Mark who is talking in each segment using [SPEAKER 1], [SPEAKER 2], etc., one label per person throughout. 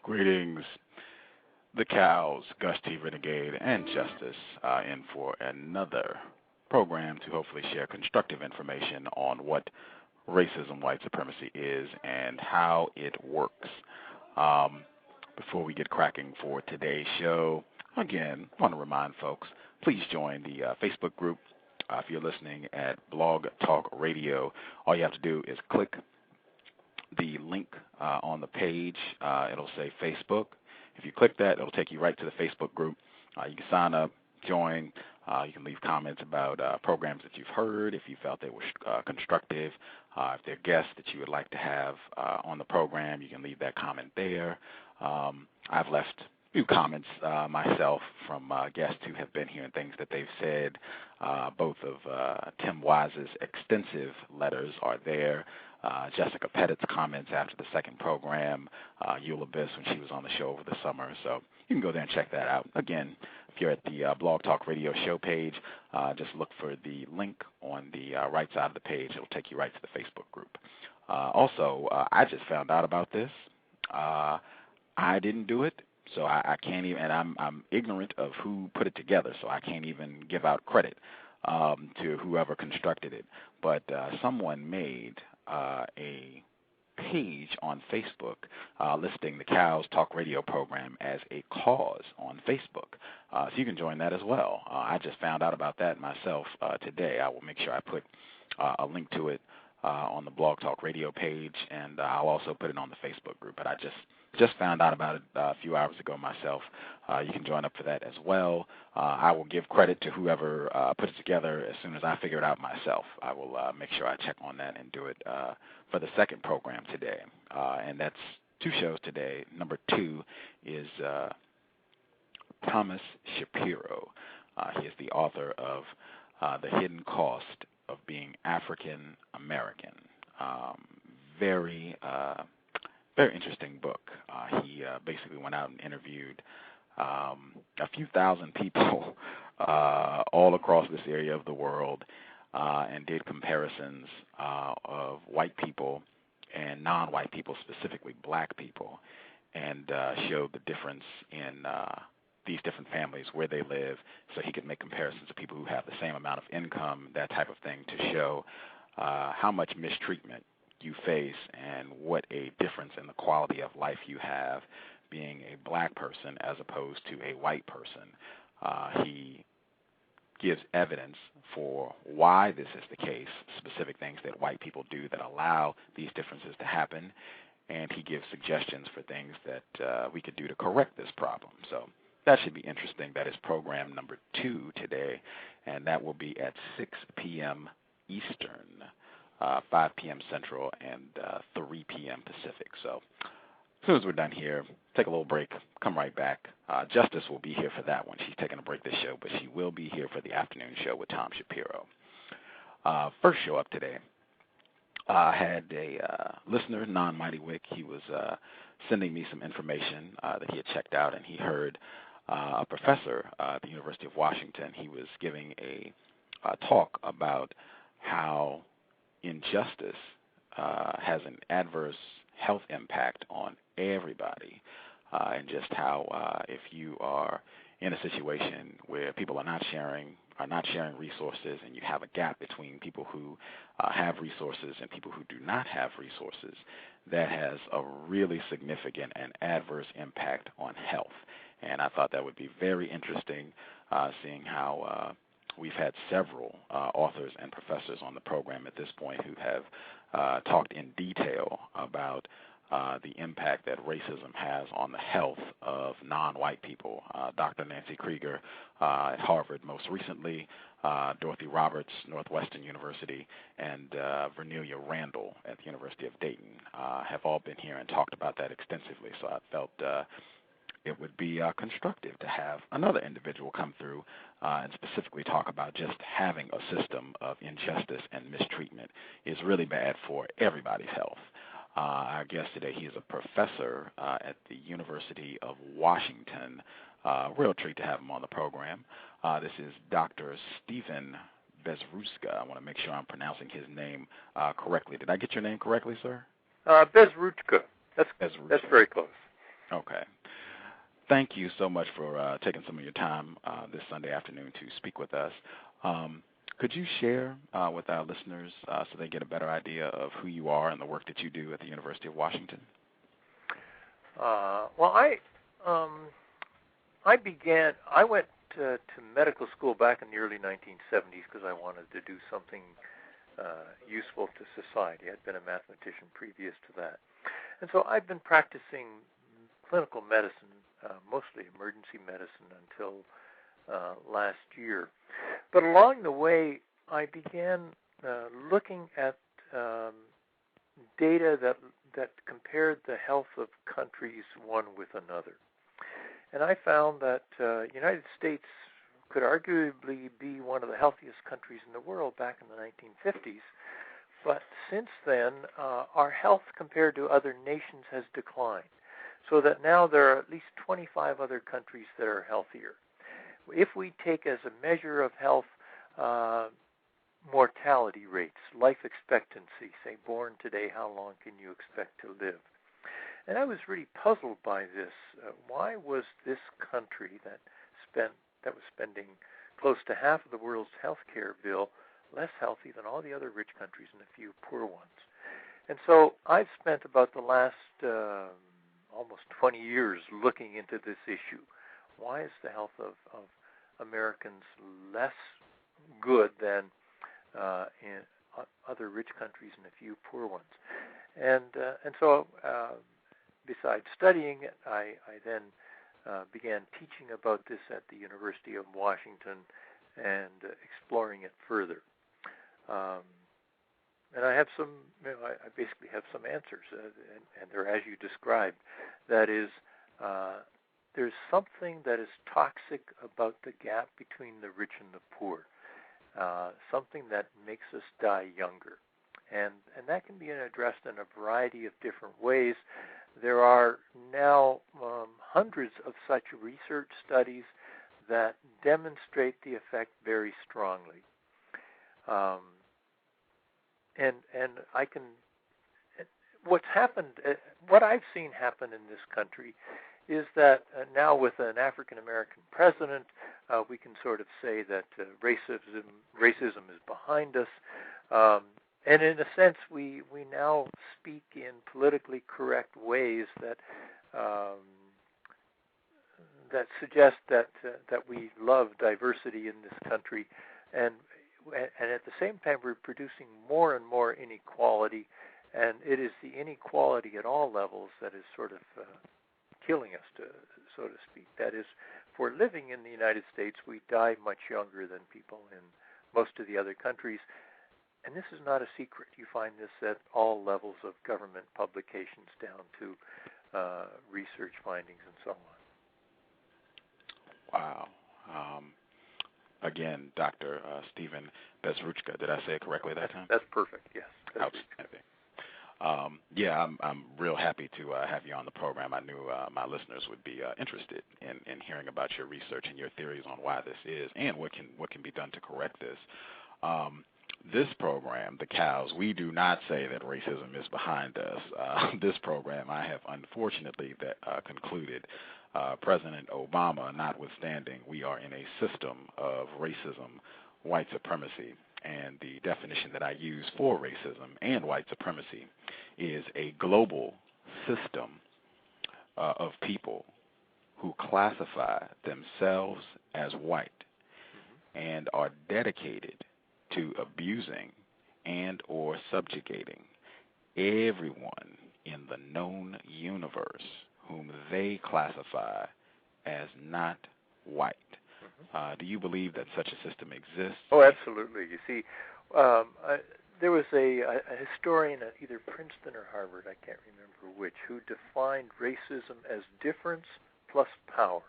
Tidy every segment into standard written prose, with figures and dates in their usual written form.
[SPEAKER 1] Greetings, the cows, Gus T Renegade, and Justice, in for another program to hopefully share constructive information on what racism, white supremacy is, and how it works. Before we get cracking for today's show, again, I want to remind folks, please join the Facebook group. If you're listening at Blog Talk Radio, all you have to do is click the link on the page. It'll say Facebook. If you click that, it'll take you right to the Facebook group. You can sign up, join. You can leave comments about programs that you've heard, if you felt they were constructive. If there are guests that you would like to have on the program, you can leave that comment there. I've left a few comments myself from guests who have been here and things that they've said. Both of Tim Wise's extensive letters are there. Jessica Pettit's comments after the second program, Eula Biss when she was on the show over the summer. So you can go there and check that out. Again, if you're at the Blog Talk Radio show page, just look for the link on the right side of the page. It'll take you right to the Facebook group. Also, I just found out about this. I didn't do it, so I can't even, and I'm ignorant of who put it together, so I can't even give out credit to whoever constructed it. But someone made a page on Facebook listing the Cows Talk Radio program as a cause on Facebook. So you can join that as well. I just found out about that myself today. I will make sure I put a link to it on the Blog Talk Radio page, and I'll also put it on the Facebook group. But I just found out about it a few hours ago myself. You can join up for that as well. I will give credit to whoever put it together as soon as I figure it out myself. I will make sure I check on that and do it for the second program today. And that's 2 shows today. Number 2 is Thomas Shapiro. He is the author of The Hidden Cost of Being African American. Very interesting book. He basically went out and interviewed a few thousand people all across this area of the world and did comparisons of white people and non-white people, specifically black people, and showed the difference in these different families, where they live, so he could make comparisons of people who have the same amount of income, that type of thing, to show how much mistreatment you face and what a difference in the quality of life you have being a black person as opposed to a white person. He gives evidence for why this is the case, specific things that white people do that allow these differences to happen, and he gives suggestions for things that we could do to correct this problem. So that should be interesting. That is program number 2 today, and that will be at 6 p.m. Eastern, 5 p.m. Central, and 3 p.m. Pacific. So as soon as we're done here, take a little break, come right back. Justice will be here for that one. She's taking a break this show, but she will be here for the afternoon show with Tom Shapiro. First show up today, I had a listener, Non-Mighty Wick. He was sending me some information that he had checked out, and he heard a professor at the University of Washington. He was giving a talk about how injustice has an adverse health impact on everybody, and just how if you are in a situation where people are not sharing resources, and you have a gap between people who have resources and people who do not have resources, that has a really significant and adverse impact on health. And I thought that would be very interesting, seeing how we've had several authors and professors on the program at this point who have talked in detail about the impact that racism has on the health of non-white people. Dr. Nancy Krieger at Harvard most recently, Dorothy Roberts, Northwestern University, and Vernelia Randall at the University of Dayton have all been here and talked about that extensively. So I felt it would be constructive to have another individual come through and specifically talk about just having a system of injustice and mistreatment is really bad for everybody's health. Our guest today, he is a professor at the University of Washington. Real treat to have him on the program. This is Dr. Stephen Bezruchka. I want to make sure I'm pronouncing his name correctly. Did I get your name correctly, sir?
[SPEAKER 2] Bezruchka. That's very close.
[SPEAKER 1] Okay. Thank you so much for taking some of your time this Sunday afternoon to speak with us. Could you share with our listeners so they get a better idea of who you are and the work that you do at the University of Washington?
[SPEAKER 2] Well, I went to medical school back in the early 1970s because I wanted to do something useful to society. I'd been a mathematician previous to that. And so I've been practicing clinical medicine, mostly emergency medicine, until last year. But along the way, I began looking at data that compared the health of countries one with another. And I found that the United States could arguably be one of the healthiest countries in the world back in the 1950s. But since then, our health compared to other nations has declined, so that now there are at least 25 other countries that are healthier. If we take as a measure of health mortality rates, life expectancy, say born today, how long can you expect to live? And I was really puzzled by this. Why was this country that was spending close to half of the world's healthcare bill less healthy than all the other rich countries and a few poor ones? And so I've spent about the last almost 20 years looking into this issue. Why is the health of Americans less good than in other rich countries and a few poor ones? And so besides studying it, I then began teaching about this at the University of Washington and exploring it further. And I have I basically have some answers, and they're as you described. That is, there's something that is toxic about the gap between the rich and the poor, something that makes us die younger. And that can be addressed in a variety of different ways. There are now hundreds of such research studies that demonstrate the effect very strongly. And I can, what's happened, what I've seen happen in this country is that now with an African-American president, we can sort of say that racism is behind us. And in a sense, we now speak in politically correct ways that suggest that we love diversity in this country, and at the same time we're producing more and more inequality, and it is the inequality at all levels that is sort of killing us, so to speak. That is, for living in the United States, we die much younger than people in most of the other countries. And this is not a secret. You find this at all levels of government publications down to research findings and so on.
[SPEAKER 1] Wow. Again, Dr. Stephen Bezruchka. Did I say it correctly that time?
[SPEAKER 2] That's perfect, yes.
[SPEAKER 1] Outstanding. Yeah, I'm real happy to have you on the program. I knew my listeners would be interested in hearing about your research and your theories on why this is and what can be done to correct this. This program, the C.O.W.S, we do not say that racism is behind us. This program, I have unfortunately concluded, President Obama notwithstanding, we are in a system of racism, white supremacy, and the definition that I use for racism and white supremacy is a global system of people who classify themselves as white and are dedicated to abusing and or subjugating everyone in the known universe whom they classify as not white. Do you believe that such a system exists?
[SPEAKER 2] Oh, absolutely. You see, there was a historian at either Princeton or Harvard, I can't remember which, who defined racism as difference plus power.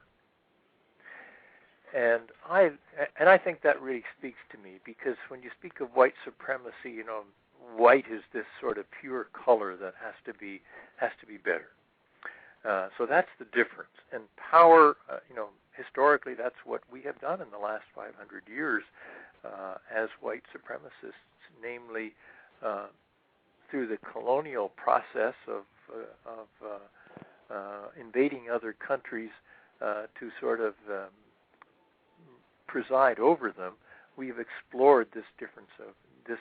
[SPEAKER 2] And I think that really speaks to me, because when you speak of white supremacy, white is this sort of pure color that has to be better. So that's the difference. And power, historically, that's what we have done in the last 500 years as white supremacists, namely through the colonial process of invading other countries to sort of preside over them, we've explored this difference of this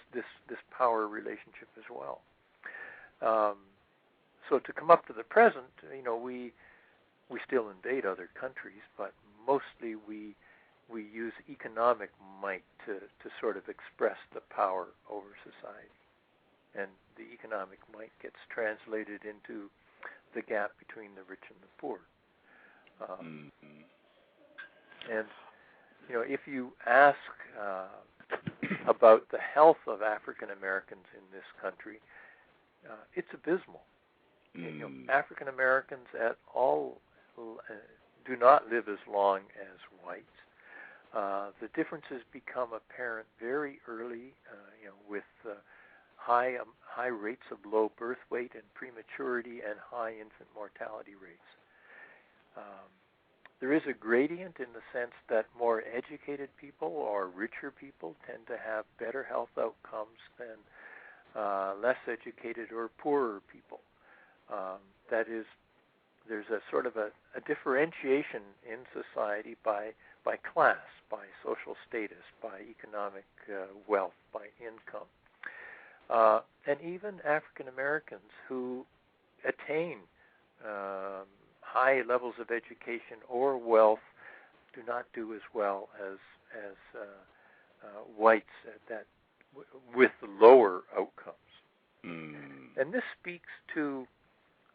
[SPEAKER 2] power relationship as well. So to come up to the present, we still invade other countries, but mostly we use economic might to sort of express the power over society. And the economic might gets translated into the gap between the rich and the poor. And, if you ask about the health of African Americans in this country, it's abysmal. African Americans at all do not live as long as whites. The differences become apparent very early, with high rates of low birth weight and prematurity and high infant mortality rates. There is a gradient in the sense that more educated people or richer people tend to have better health outcomes than less educated or poorer people. That is, there's a sort of a differentiation in society by class, by social status, by economic wealth, by income. And even African Americans who attain high levels of education or wealth do not do as well as whites with lower outcomes. And this speaks to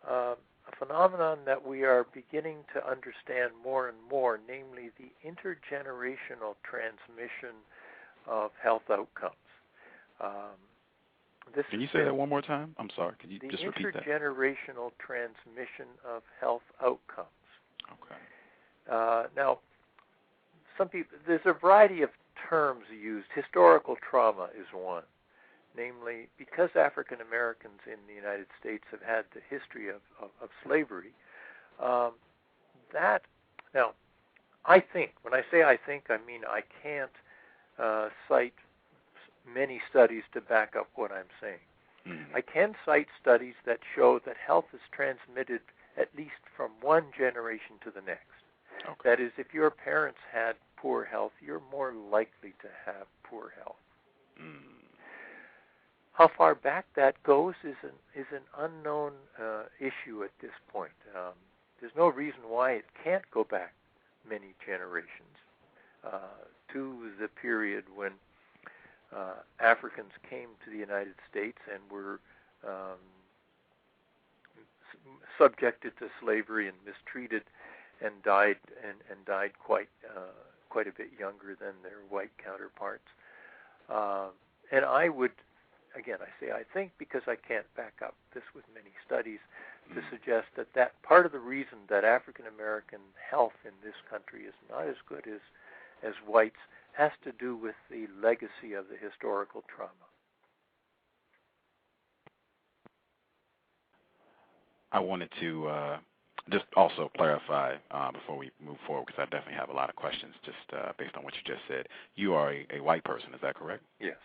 [SPEAKER 2] a phenomenon that we are beginning to understand more and more, namely the intergenerational transmission of health outcomes.
[SPEAKER 1] Can you say that one more time? I'm sorry. Can you just repeat that?
[SPEAKER 2] The intergenerational transmission of health outcomes.
[SPEAKER 1] Okay.
[SPEAKER 2] Now, some people, there's a variety of terms used. Historical trauma is one. Namely, because African Americans in the United States have had the history of slavery, now, I think, when I say I think, I mean I can't cite many studies to back up what I'm saying. I can cite studies that show that health is transmitted at least from one generation to the next.
[SPEAKER 1] Okay.
[SPEAKER 2] That is, if your parents had poor health, you're more likely to have poor health. How far back that goes is an unknown issue at this point. There's no reason why it can't go back many generations to the period when Africans came to the United States and were subjected to slavery and mistreated and died quite a bit younger than their white counterparts. And I would, again, I say I think because I can't back up this with many studies to suggest that part of the reason that African American health in this country is not as good as whites has to do with the legacy of the historical trauma.
[SPEAKER 1] I wanted to just also clarify before we move forward, because I definitely have a lot of questions just based on what you just said. You are a white person, is that correct?
[SPEAKER 2] Yes.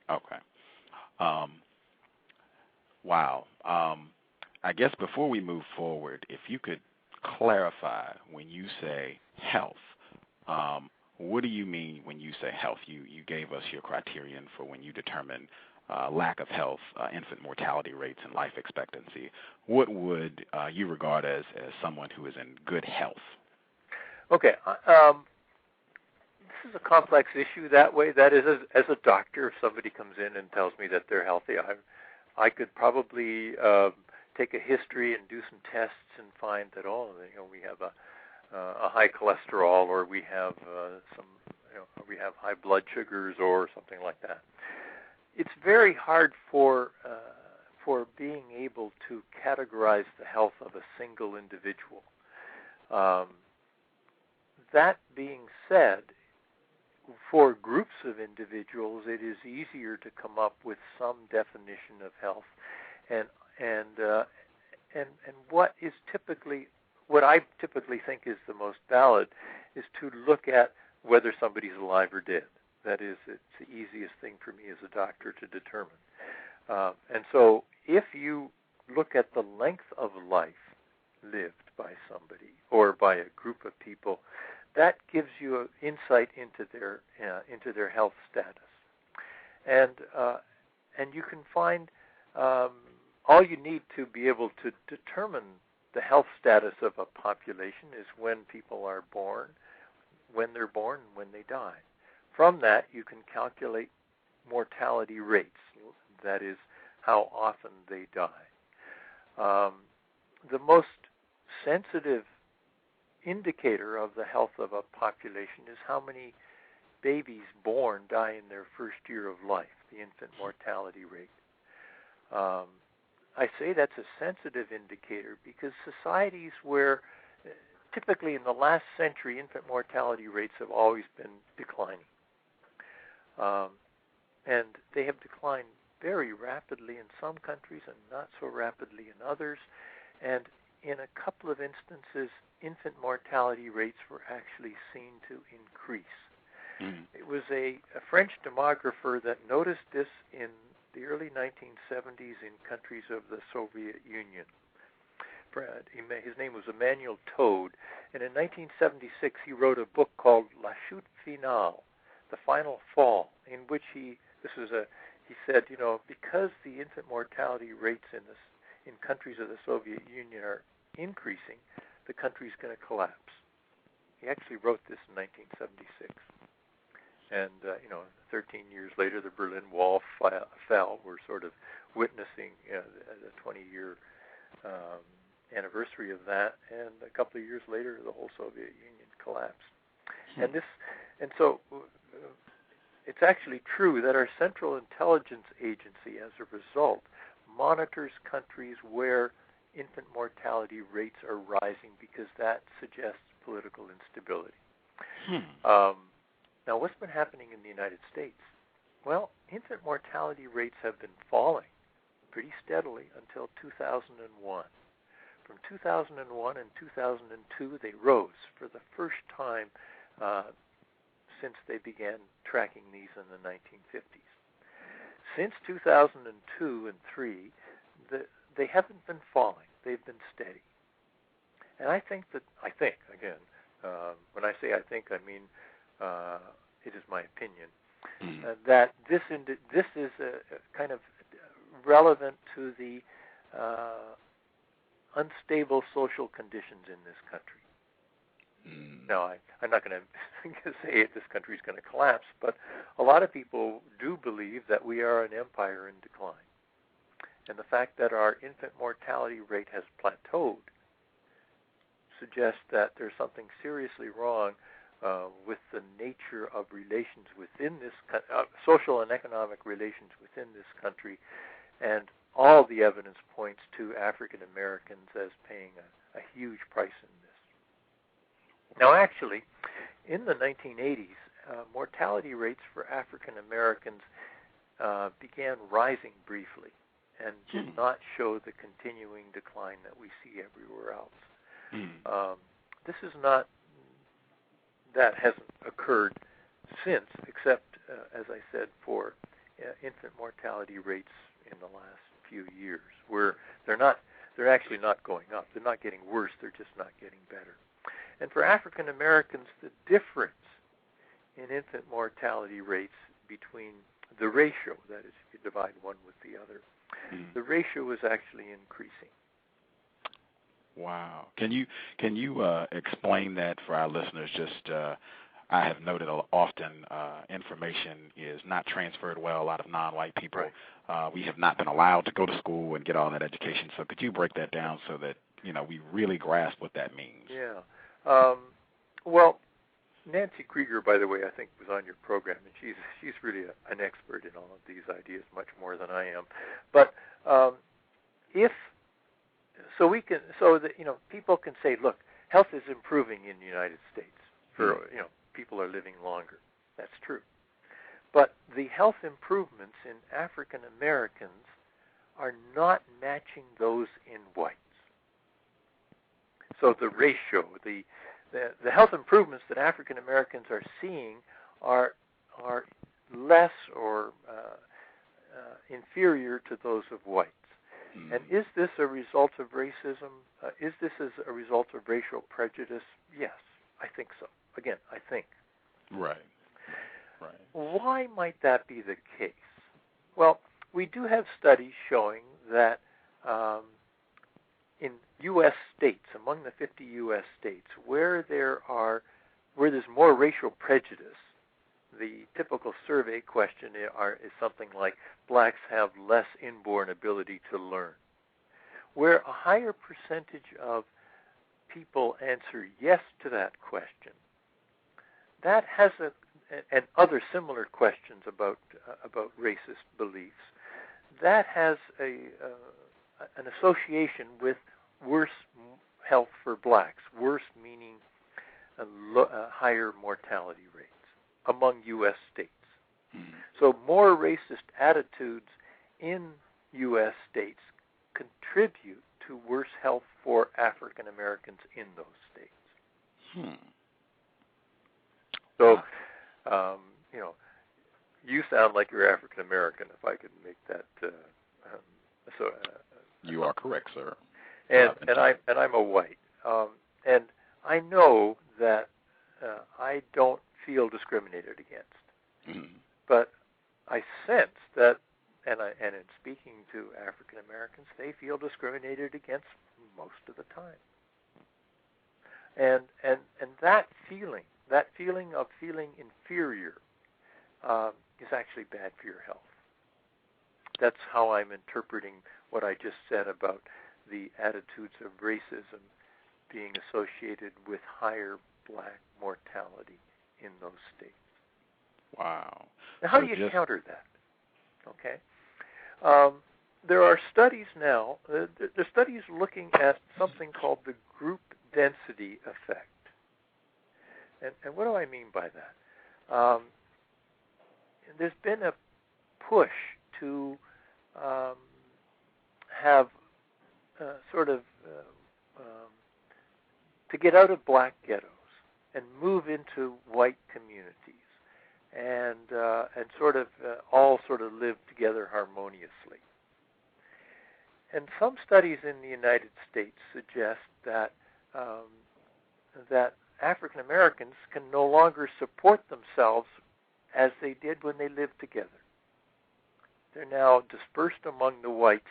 [SPEAKER 1] Okay. Wow. I guess before we move forward, if you could clarify when you say health, what do you mean when you say health? You gave us your criterion for when you determine lack of health, infant mortality rates, and life expectancy. What would you regard as someone who is in good health? Okay.
[SPEAKER 2] This is a complex issue that way. That is, as a doctor, if somebody comes in and tells me that they're healthy, I could probably take a history and do some tests and find that, we have a high cholesterol, or we have we have high blood sugars, or something like that. It's very hard for being able to categorize the health of a single individual. That being said, for groups of individuals, it is easier to come up with some definition of health, and what I typically think is the most valid is to look at whether somebody's alive or dead. That is, it's the easiest thing for me as a doctor to determine. And so if you look at the length of life lived by somebody or by a group of people, that gives you an insight into their health status. And you can find all you need to be able to determine the health status of a population is when people are born, when they're born, and when they die. From that, you can calculate mortality rates, that is, how often they die. The most sensitive indicator of the health of a population is how many babies born die in their first year of life, the infant mortality rate. I say that's a sensitive indicator because societies where typically in the last century infant mortality rates have always been declining. And they have declined very rapidly in some countries and not so rapidly in others. And in a couple of instances, infant mortality rates were actually seen to increase. It was a French demographer that noticed this in the early 1970s in countries of the Soviet Union. His name was Emmanuel Toad, and in 1976 he wrote a book called La Chute Finale, The Final Fall, in which he said, because the infant mortality rates in countries of the Soviet Union are increasing, the country's going to collapse. He actually wrote this in 1976. And, 13 years later, the Berlin Wall fell. We're sort of witnessing the 20-year anniversary of that. And a couple of years later, the whole Soviet Union collapsed. And so it's actually true that our Central Intelligence Agency, as a result, monitors countries where infant mortality rates are rising because that suggests political instability. Now, what's been happening in the United States? Well, infant mortality rates have been falling pretty steadily until 2001. From 2001 and 2002, they rose for the first time since they began tracking these in the 1950s. Since 2002 and 3, they haven't been falling. They've been steady. And I think, again, when I say I think, I mean it is my opinion, that this is kind of relevant to the unstable social conditions in this country. Now, I'm not going to say this country is going to collapse, but a lot of people do believe that we are an empire in decline. And the fact that our infant mortality rate has plateaued suggests that there's something seriously wrong with the nature of relations within this social and economic relations within this country, and all the evidence points to African Americans as paying a huge price in this. Now, actually, in the 1980s, mortality rates for African Americans began rising briefly and did not show the continuing decline that we see everywhere else. This is not that hasn't occurred since, except, as I said, for infant mortality rates in the last few years, where they're actually not going up. They're not getting worse. They're just not getting better. And for African Americans, the difference in infant mortality rates between the ratio, that is, if you divide one with the other, the ratio is actually increasing.
[SPEAKER 1] Wow. Can you explain that for our listeners? Just I have noted often information is not transferred well. A lot of non-white people, right. We have not been allowed to go to school and get all that education. So could you break that down so that we really grasp what that means?
[SPEAKER 2] Yeah. Well, Nancy Krieger, by the way, I think was on your program, and she's really an expert in all of these ideas, much more than I am. But people can say, look, health is improving in the United States. People are living longer. That's true. But the health improvements in African Americans are not matching those in whites. So the ratio, the health improvements that African Americans are seeing are less or inferior to those of whites. And is this a result of racism? Is this as a result of racial prejudice? Yes, I think so. Again, I think.
[SPEAKER 1] Right.
[SPEAKER 2] Why might that be the case? Well, we do have studies showing that in U.S. states, among the 50 U.S. states, where there's more racial prejudice, the typical survey question is something like, blacks have less inborn ability to learn. Where a higher percentage of people answer yes to that question, that has and other similar questions about racist beliefs, that has an association with worse health for blacks, worse meaning higher mortality rates among U.S. states. Mm-hmm. So more racist attitudes in U.S. states contribute to worse health for African Americans in those states. So, you sound like you're African American, if I could make that.
[SPEAKER 1] You are correct, sir.
[SPEAKER 2] And I'm a white, and I know that I don't feel discriminated against, but I sense that, and in speaking to African Americans, they feel discriminated against most of the time, and that feeling of feeling inferior is actually bad for your health. That's how I'm interpreting what I just said about the attitudes of racism being associated with higher black mortality in those states.
[SPEAKER 1] Wow.
[SPEAKER 2] Now, how do you counter that? Okay. There are studies now, there are studies looking at something called the group density effect. And what do I mean by that? There's been a push to have to get out of black ghettos and move into white communities and all live together harmoniously. And some studies in the United States suggest that that African Americans can no longer support themselves as they did when they lived together. They're now dispersed among the whites,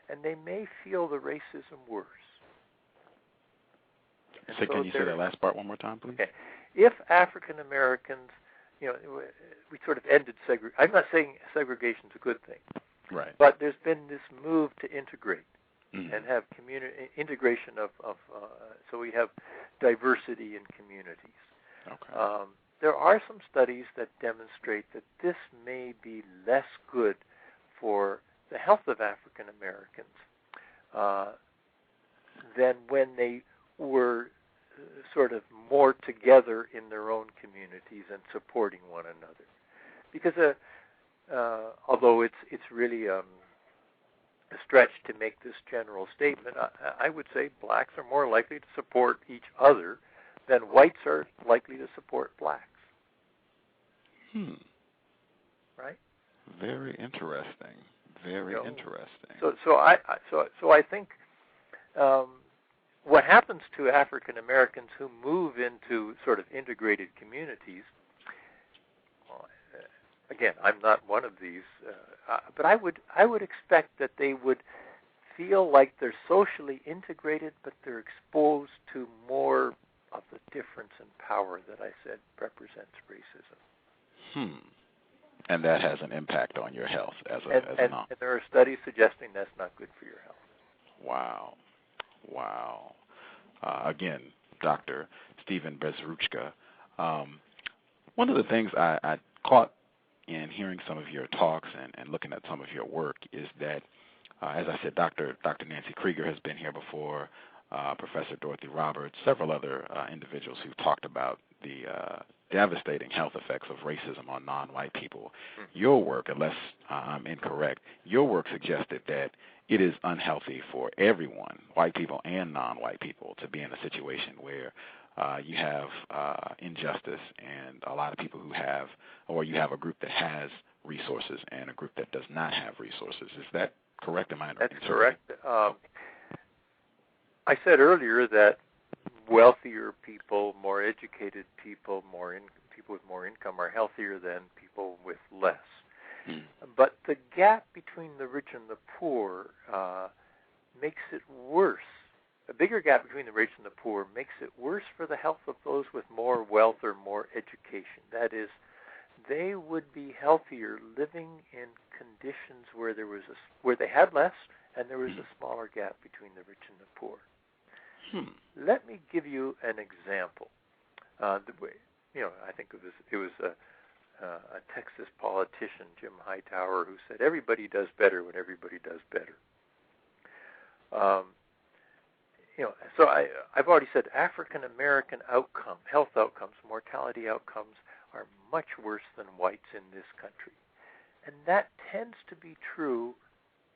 [SPEAKER 2] and they may feel the racism worse.
[SPEAKER 1] So can you say that last part one more time, please?
[SPEAKER 2] Okay. If African Americans, we sort of ended segregation. I'm not saying segregation is a good thing,
[SPEAKER 1] right?
[SPEAKER 2] But there's been this move to integrate and have integration of so we have diversity in communities.
[SPEAKER 1] Okay.
[SPEAKER 2] There are some studies that demonstrate that this may be less good for the health of African Americans than when they were sort of more together in their own communities and supporting one another. Because although it's really a stretch to make this general statement, I would say blacks are more likely to support each other than whites are likely to support blacks. Right?
[SPEAKER 1] Very interesting. Very interesting.
[SPEAKER 2] So I think what happens to African Americans who move into sort of integrated communities, again, I'm not one of these, but I would expect that they would feel like they're socially integrated, but they're exposed to more of the difference in power that I said represents racism.
[SPEAKER 1] And that has an impact on your health as a
[SPEAKER 2] and there are studies suggesting that's not good for your health.
[SPEAKER 1] Wow. Again, Dr. Stephen Bezruchka, one of the things I caught in hearing some of your talks and looking at some of your work is that, as I said, Dr. Nancy Krieger has been here before, Professor Dorothy Roberts, several other individuals who've talked about the devastating health effects of racism on non-white people. Your work, unless I'm incorrect, your work suggested that it is unhealthy for everyone, white people and non-white people, to be in a situation where you have injustice and a lot of people who have, or you have a group that has resources and a group that does not have resources. Is that correct? Am I
[SPEAKER 2] That's correct. I said earlier that wealthier people, more educated people, people with more income are healthier than people with less. But the gap between the rich and the poor makes it worse. A bigger gap between the rich and the poor makes it worse for the health of those with more wealth or more education. That is, they would be healthier living in conditions where they had less and there was a smaller gap between the rich and the poor. Let me give you an example. I think it was a Texas politician, Jim Hightower, who said everybody does better when everybody does better. So I've already said African American health outcomes, mortality outcomes are much worse than whites in this country. And that tends to be true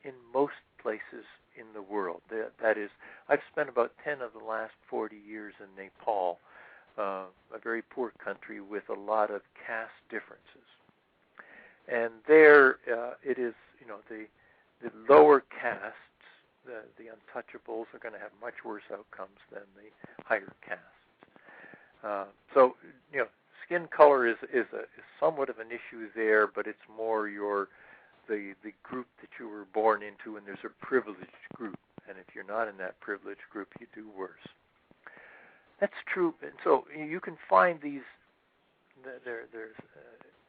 [SPEAKER 2] in most places in the world. That is, I've spent about 10 of the last 40 years in Nepal, a very poor country with a lot of caste differences. And there it is, the lower castes, the untouchables are going to have much worse outcomes than the higher castes. So, skin color is somewhat of an issue there, but it's more the group that you were born into, and there's a privileged group. And if you're not in that privileged group, you do worse. That's true. And so you can find there's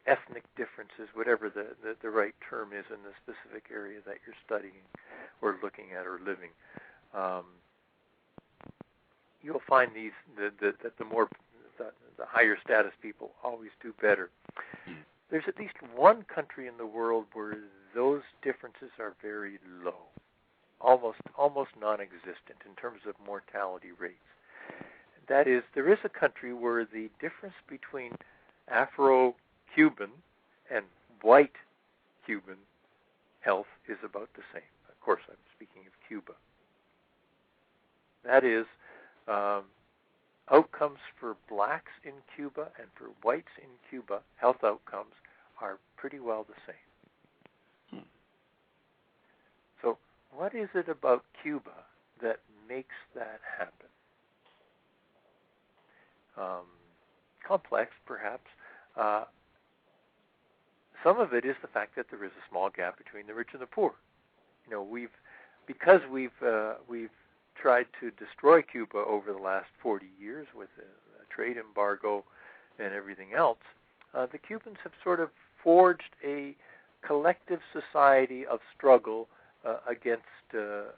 [SPEAKER 2] ethnic differences, whatever the right term is in the specific area that you're studying or looking at or living. You'll find the higher status people always do better. There's at least one country in the world where those differences are very low, almost non-existent in terms of mortality rates. That is, there is a country where the difference between Afro-Cuban and white Cuban health is about the same. Of course, I'm speaking of Cuba. That is, outcomes for blacks in Cuba and for whites in Cuba, health outcomes, are pretty well the same. So what is it about Cuba that makes that happen? Complex, perhaps. Some of it is the fact that there is a small gap between the rich and the poor. Because we've tried to destroy Cuba over the last 40 years with a trade embargo and everything else, the Cubans have sort of forged a collective society of struggle against the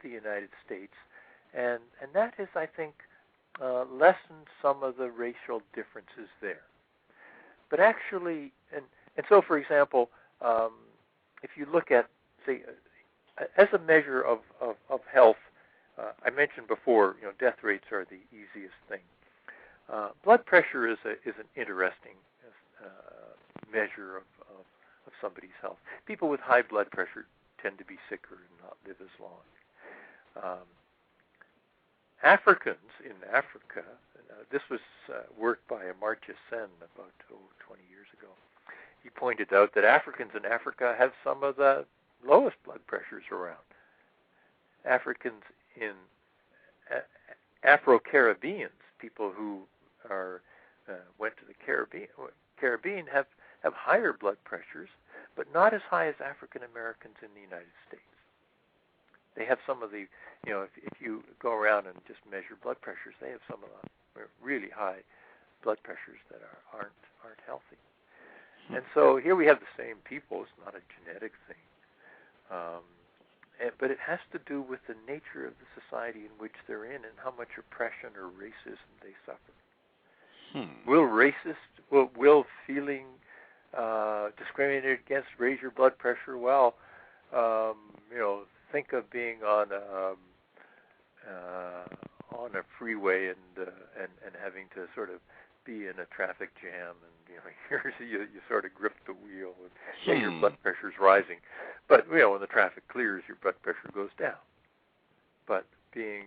[SPEAKER 2] United States, and that has, I think, lessened some of the racial differences there. But actually, and so, for example, if you look at, say, as a measure of health, I mentioned before, death rates are the easiest thing. Blood pressure is an interesting measure of somebody's health. People with high blood pressure tend to be sicker and not live as long. Africans in Africa, this was work by Amartya Sen about 20 years ago. He pointed out that Africans in Africa have some of the lowest blood pressures around. Africans in Afro-Caribbeans, people who went to the Caribbean have higher blood pressures, but not as high as African Americans in the United States. They have some of the, if you go around and just measure blood pressures, they have some of the really high blood pressures that aren't healthy. And so here we have the same people. It's not a genetic thing. But it has to do with the nature of the society in which they're in and how much oppression or racism they suffer. Will feeling discriminated against raise your blood pressure? Well, think of being on a freeway and having to sort of be in a traffic jam, and you sort of grip the wheel, and your blood pressure's rising. But when the traffic clears, your blood pressure goes down. But being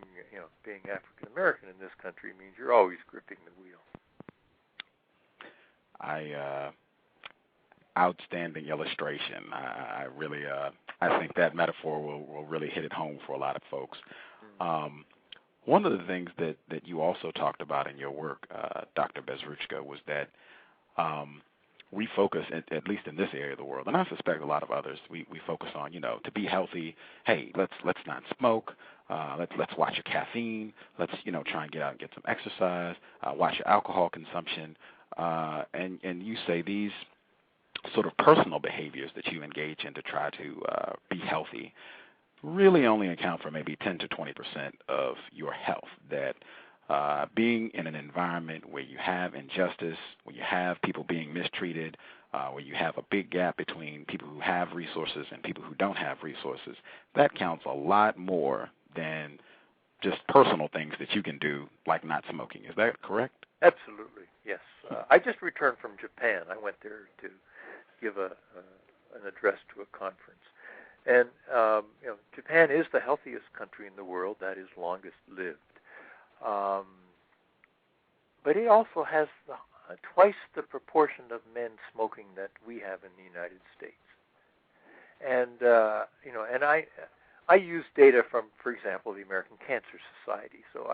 [SPEAKER 2] African American in this country means you're always gripping the wheel.
[SPEAKER 1] outstanding illustration. I really, I think that metaphor will really hit it home for a lot of folks. One of the things that you also talked about in your work, Dr. Bezruchka, was that we focus, at least in this area of the world, and I suspect a lot of others, we focus on, to be healthy, hey, let's not smoke, let's watch your caffeine, let's, try and get out and get some exercise, watch your alcohol consumption, and you say these sort of personal behaviors that you engage in to try to be healthy really only account for maybe 10 to 20% of your health, that being in an environment where you have injustice, where you have people being mistreated, where you have a big gap between people who have resources and people who don't have resources, that counts a lot more than just personal things that you can do, like not smoking. Is that correct?
[SPEAKER 2] Absolutely, yes. I just returned from Japan. I went there to give an address to a conference. And, Japan is the healthiest country in the world, that is longest lived. But it also has twice the proportion of men smoking that we have in the United States. And, and I use data from, for example, the American Cancer Society. So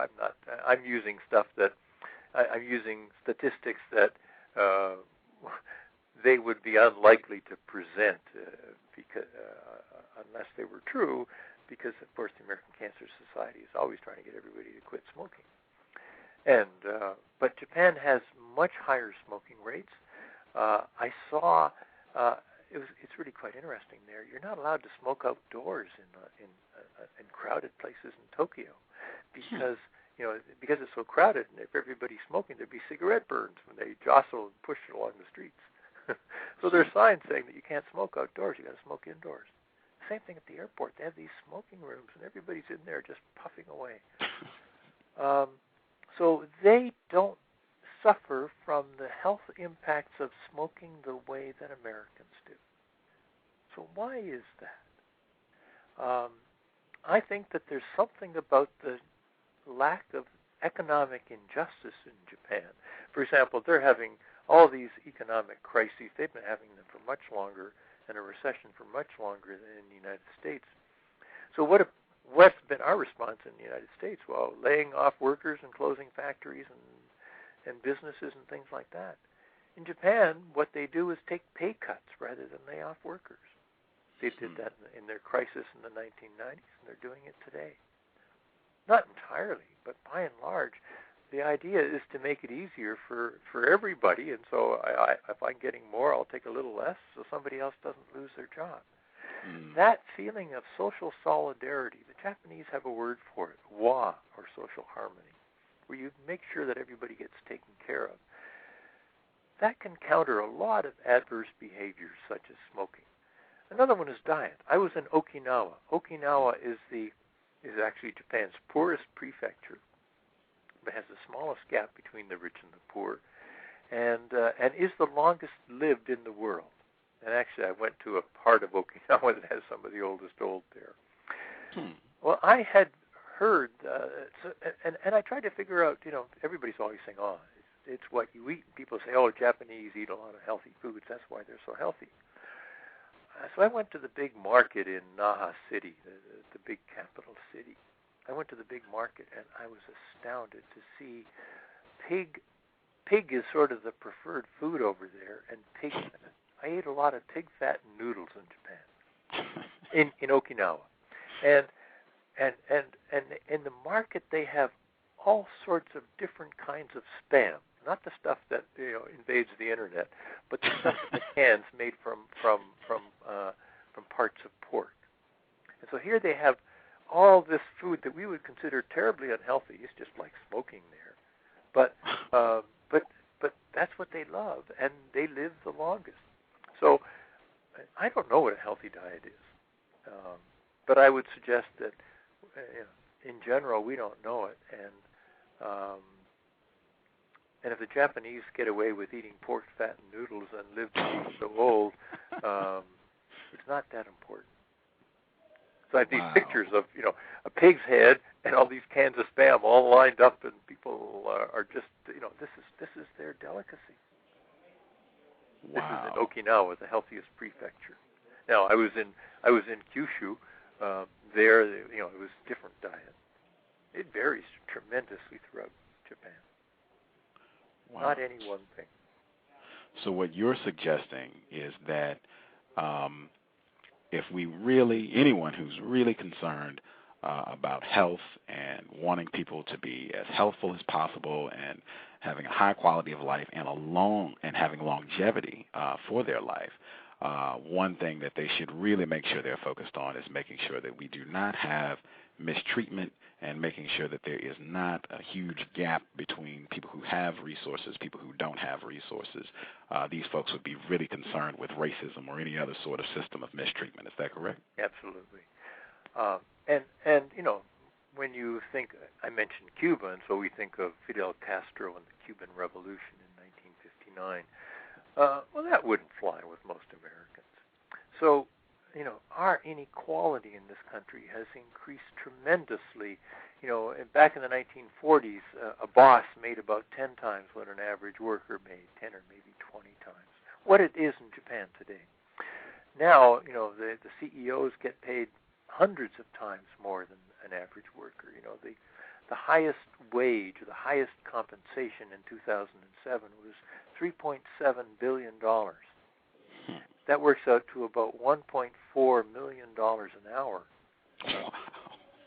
[SPEAKER 2] I'm using stuff that, I'm using statistics that they would be unlikely to present because unless they were true, because, of course, the American Cancer Society is always trying to get everybody to quit smoking. And but Japan has much higher smoking rates. I saw it's really quite interesting there. You're not allowed to smoke outdoors in crowded places in Tokyo because because it's so crowded, and if everybody's smoking, there'd be cigarette burns when they jostle and push along the streets. So there's signs saying that you can't smoke outdoors. You got to smoke indoors. Same thing at the airport. They have these smoking rooms, and everybody's in there just puffing away. So they don't suffer from the health impacts of smoking the way that Americans do. So why is that? I think that there's something about the lack of economic injustice in Japan. For example, they're having all these economic crises. They've been having them for much longer, and a recession for much longer than in the United States. So what's been our response in the United States? Well, laying off workers and closing factories and businesses and things like that. In Japan, what they do is take pay cuts rather than lay off workers. They did that in their crisis in the 1990s, and they're doing it today. Not entirely, but by and large, the idea is to make it easier for everybody, and so if I'm getting more, I'll take a little less so somebody else doesn't lose their job. That feeling of social solidarity, the Japanese have a word for it, wa, or social harmony, where you make sure that everybody gets taken care of. That can counter a lot of adverse behaviors such as smoking. Another one is diet. I was in Okinawa. Okinawa is actually Japan's poorest prefecture. It has the smallest gap between the rich and the poor, and is the longest lived in the world. And actually, I went to a part of Okinawa that has some of the oldest old there. Well, I had heard, and I tried to figure out, everybody's always saying, oh, it's what you eat. People say, oh, Japanese eat a lot of healthy foods. That's why they're so healthy. So I went to the big market in Naha City, the big capital city. I went to the big market, and I was astounded to see pig. Pig is sort of the preferred food over there, and I ate a lot of pig fat and noodles in Japan, in Okinawa, and in the market they have all sorts of different kinds of spam, not the stuff that invades the internet, but the stuff in the cans made from parts of pork. And so here they have all this food that we would consider terribly unhealthy. It's just like smoking there, but that's what they love, and they live the longest. So I don't know what a healthy diet is, but I would suggest that in general we don't know it, and if the Japanese get away with eating pork fat and noodles and live to be so old, it's not that important. So I have these pictures of a pig's head and all these cans of Spam all lined up, and people are just this is their delicacy. This
[SPEAKER 1] Wow.
[SPEAKER 2] is in Okinawa, the healthiest prefecture. Now, I was in Kyushu. There, it was a different diet. It varies tremendously throughout Japan.
[SPEAKER 1] Wow.
[SPEAKER 2] Not any one thing.
[SPEAKER 1] So what you're suggesting is that if anyone who's really concerned about health and wanting people to be as healthful as possible and having a high quality of life and having longevity for their life, one thing that they should really make sure they're focused on is making sure that we do not have mistreatment and making sure that there is not a huge gap between people who have resources, people who don't have resources. These folks would be really concerned with racism or any other sort of system of mistreatment. Is that correct?
[SPEAKER 2] Absolutely. When you think, I mentioned Cuba, and so we think of Fidel Castro and the Cuban Revolution in 1959. Well, that wouldn't fly with most Americans. So, our inequality in this country has increased tremendously. Back in the 1940s, a boss made about 10 times what an average worker made, 10 or maybe 20 times what it is in Japan today. Now, the CEOs get paid hundreds of times more than an average worker. The highest wage, the highest compensation in 2007 was $3.7 billion. That works out to about $1.4 million an hour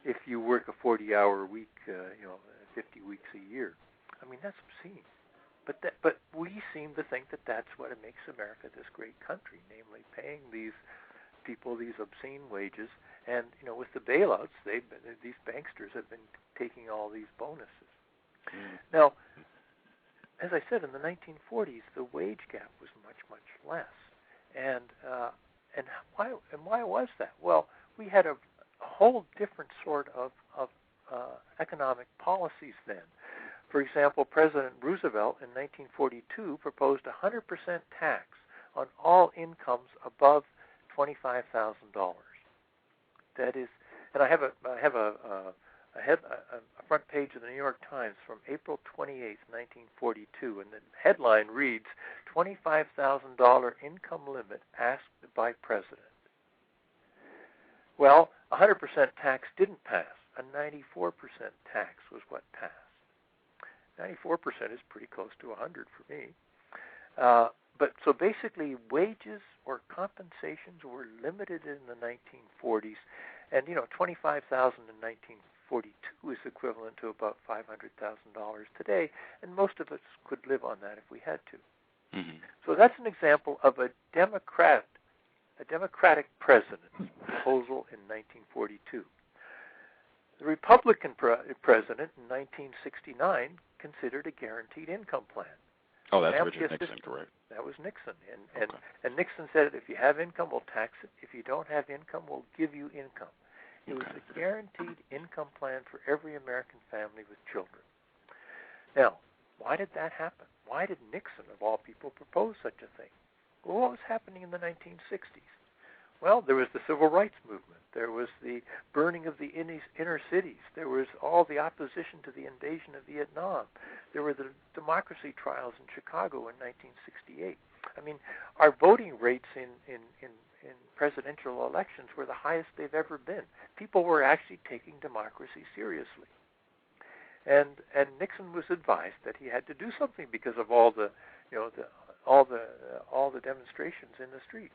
[SPEAKER 2] if you work a 40-hour week, 50 weeks a year. I mean, that's obscene. But we seem to think that that's what makes America this great country, namely paying these people these obscene wages. And, with the bailouts, these banksters have been taking all these bonuses. Now, as I said, in the 1940s, the wage gap was much, much less. And why was that? Well, we had a whole different sort of economic policies then. For example, President Roosevelt in 1942 proposed a 100% tax on all incomes above $25,000. That is, and I have a front page of the New York Times from April 28, 1942, and the headline reads, $25,000 income limit asked by President. Well, 100% tax didn't pass. A 94% tax was what passed. 94% is pretty close to 100 for me. But so basically, wages or compensations were limited in the 1940s, and $25,000 in 1942 is equivalent to about $500,000 today, and most of us could live on that if we had to. Mm-hmm. So that's an example of a Democratic president's proposal in 1942. The Republican president in 1969 considered a guaranteed income plan.
[SPEAKER 1] Oh, that's Richard Nixon, correct?
[SPEAKER 2] That was Nixon. And Nixon said, if you have income, we'll tax it. If you don't have income, we'll give you income. It was a guaranteed income plan for every American family with children. Now, why did that happen? Why did Nixon, of all people, propose such a thing? Well, what was happening in the 1960s? Well, there was the Civil Rights Movement. There was the burning of the inner cities. There was all the opposition to the invasion of Vietnam. There were the democracy trials in Chicago in 1968. I mean, our voting rates in presidential elections were the highest they've ever been. People were actually taking democracy seriously. And Nixon was advised that he had to do something because of all the demonstrations in the streets.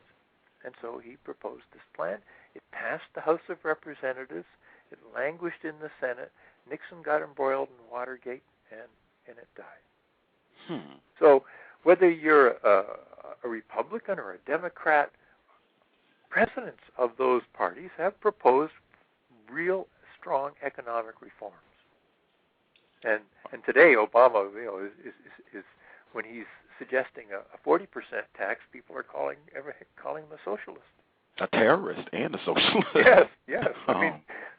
[SPEAKER 2] And so he proposed this plan. It passed the House of Representatives. It languished in the Senate. Nixon got embroiled in Watergate, and it died. So whether you're a Republican or a Democrat, presidents of those parties have proposed real strong economic reforms. And today, Obama, is when he's suggesting a 40% tax, people are calling him a socialist,
[SPEAKER 1] a terrorist, and a socialist.
[SPEAKER 2] Yes. I mean,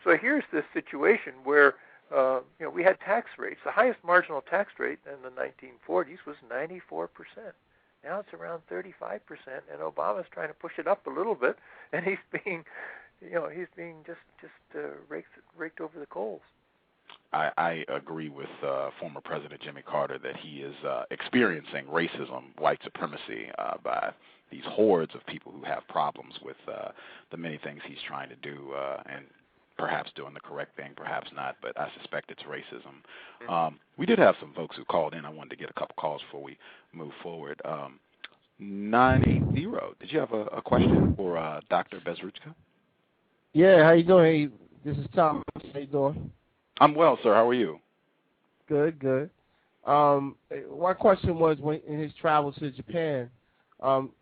[SPEAKER 2] so here's this situation where we had tax rates. The highest marginal tax rate in the 1940s was 94%. Now it's around 35%, and Obama's trying to push it up a little bit, and he's being just raked over the coals.
[SPEAKER 1] I agree with former President Jimmy Carter that he is experiencing racism, white supremacy by these hordes of people who have problems with the many things he's trying to do, and perhaps doing the correct thing, perhaps not, but I suspect it's racism. We did have some folks who called in. I wanted to get a couple calls before we move forward. 980, did you have a question for Dr. Bezruchka?
[SPEAKER 3] Yeah, how you doing? Hey, this is Tom. How you doing?
[SPEAKER 1] I'm well, sir. How are you?
[SPEAKER 3] Good, good. My question was, when in his travels to Japan,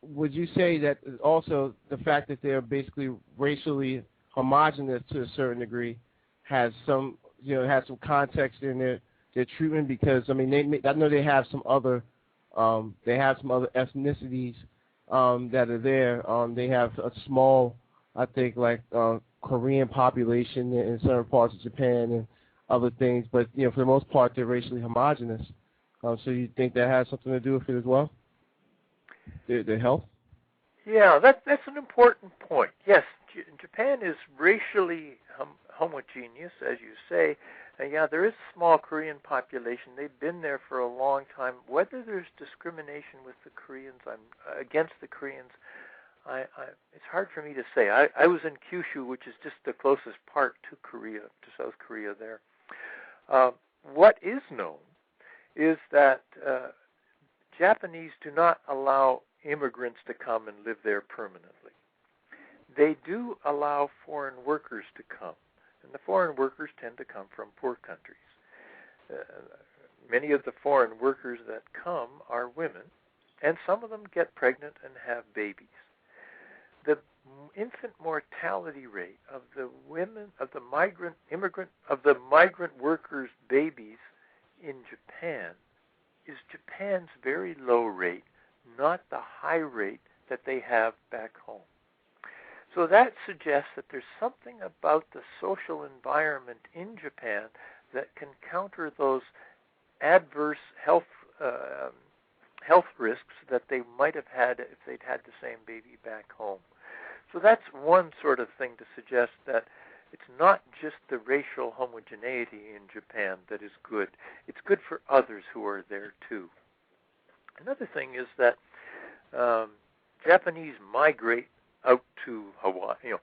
[SPEAKER 3] would you say that also the fact that they're basically racially homogenous to a certain degree has some, has some context in their treatment? Because I mean, I know they have some other ethnicities that are there. They have a small, I think, like Korean population in certain parts of Japan and other things, but for the most part, they're racially homogenous. So you think that has something to do with it as well? Their health?
[SPEAKER 2] Yeah, that's an important point. Yes, Japan is racially homogeneous, as you say. Yeah, there is a small Korean population. They've been there for a long time. Whether there's discrimination with the Koreans, against the Koreans, it's hard for me to say. I was in Kyushu, which is just the closest part to Korea, to South Korea there. What is known is that Japanese do not allow immigrants to come and live there permanently. They do allow foreign workers to come, and the foreign workers tend to come from poor countries. Many of the foreign workers that come are women, and some of them get pregnant and have babies. The infant mortality rate of the migrant workers' babies in Japan is Japan's very low rate, not the high rate that they have back home. So that suggests that there's something about the social environment in Japan that can counter those adverse health risks that they might have had if they'd had the same baby back home. So that's one sort of thing to suggest that it's not just the racial homogeneity in Japan that is good. It's good for others who are there too. Another thing is that Japanese migrate out to Hawaii.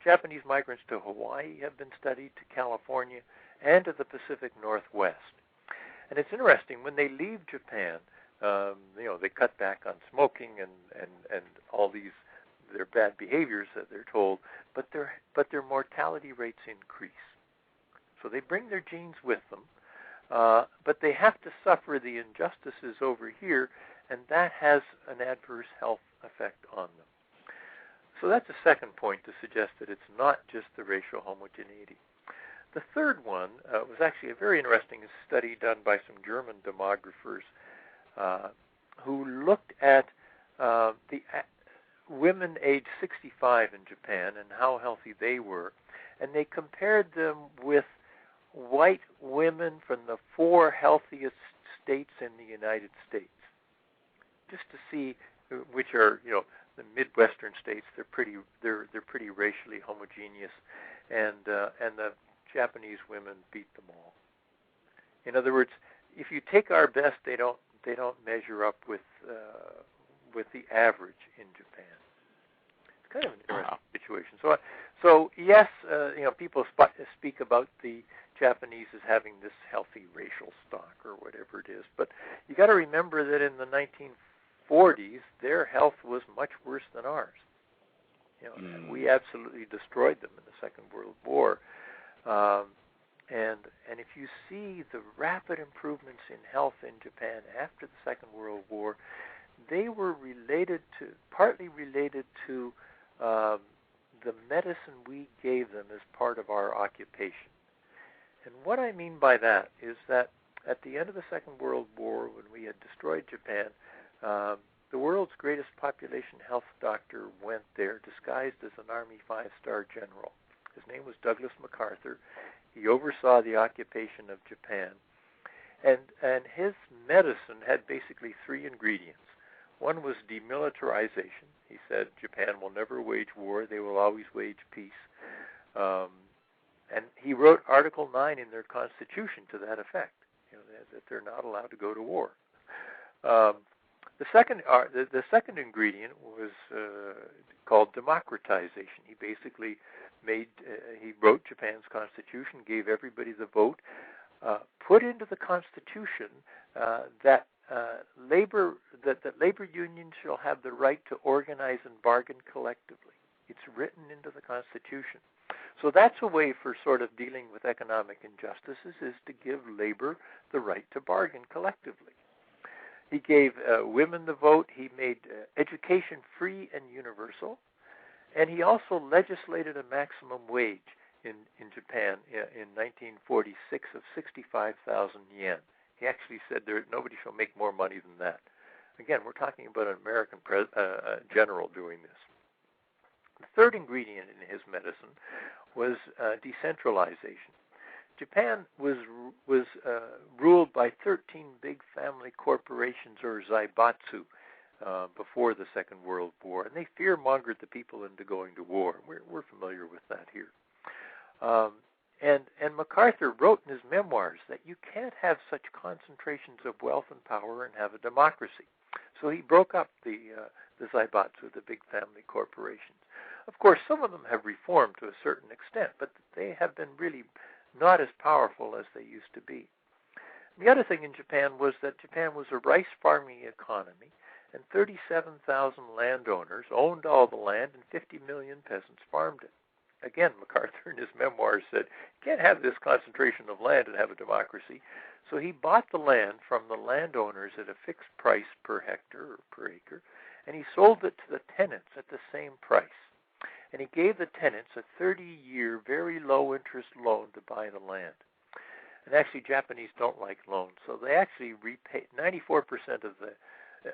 [SPEAKER 2] Japanese migrants to Hawaii have been studied, to California, and to the Pacific Northwest. And it's interesting, when they leave Japan, they cut back on smoking and all their bad behaviors that they're told, but their mortality rates increase. So they bring their genes with them, but they have to suffer the injustices over here, and that has an adverse health effect on them. So that's a second point to suggest that it's not just the racial homogeneity. The third one was actually a very interesting study done by some German demographers who looked at the women aged 65 in Japan and how healthy they were, and they compared them with white women from the 4 healthiest states in the United States, just to see which are, the Midwestern states. They're pretty racially homogeneous, and the Japanese women beat them all. In other words, if you take our best, they don't measure up with the average in Japan. It's kind of an interesting situation. So yes, people speak about the Japanese as having this healthy racial stock or whatever it is, but you got to remember that in the 1940s, their health was much worse than ours. We absolutely destroyed them in the Second World War. And if you see the rapid improvements in health in Japan after the Second World War, they were partly related to the medicine we gave them as part of our occupation. And what I mean by that is that at the end of the Second World War, when we had destroyed Japan, the world's greatest population health doctor went there disguised as an Army 5-star general. His name was Douglas MacArthur. He oversaw the occupation of Japan. And his medicine had basically 3 ingredients. One was demilitarization. He said Japan will never wage war. They will always wage peace. And he wrote Article 9 in their constitution to that effect, that they're not allowed to go to war. The second ingredient was called democratization. He basically he wrote Japan's constitution, gave everybody the vote, put into the constitution that labor unions shall have the right to organize and bargain collectively. It's written into the constitution. So that's a way for sort of dealing with economic injustices, is to give labor the right to bargain collectively. He gave women the vote. He made education free and universal. And he also legislated a maximum wage in Japan in 1946 of 65,000 yen. He actually said nobody shall make more money than that. Again, we're talking about an American general doing this. The third ingredient in his medicine was decentralization. Japan was ruled by 13 big family corporations, or zaibatsu, before the Second World War, and they fear-mongered the people into going to war. We're familiar with that here. And MacArthur wrote in his memoirs that you can't have such concentrations of wealth and power and have a democracy. So he broke up the zaibatsu, the big family corporations. Of course, some of them have reformed to a certain extent, but they have been really not as powerful as they used to be. The other thing in Japan was that Japan was a rice farming economy, and 37,000 landowners owned all the land, and 50 million peasants farmed it. Again, MacArthur in his memoirs said, you can't have this concentration of land and have a democracy. So he bought the land from the landowners at a fixed price per hectare or per acre, and he sold it to the tenants at the same price. And he gave the tenants a 30-year, very low-interest loan to buy the land. And actually, Japanese don't like loans, so they actually repaid 94%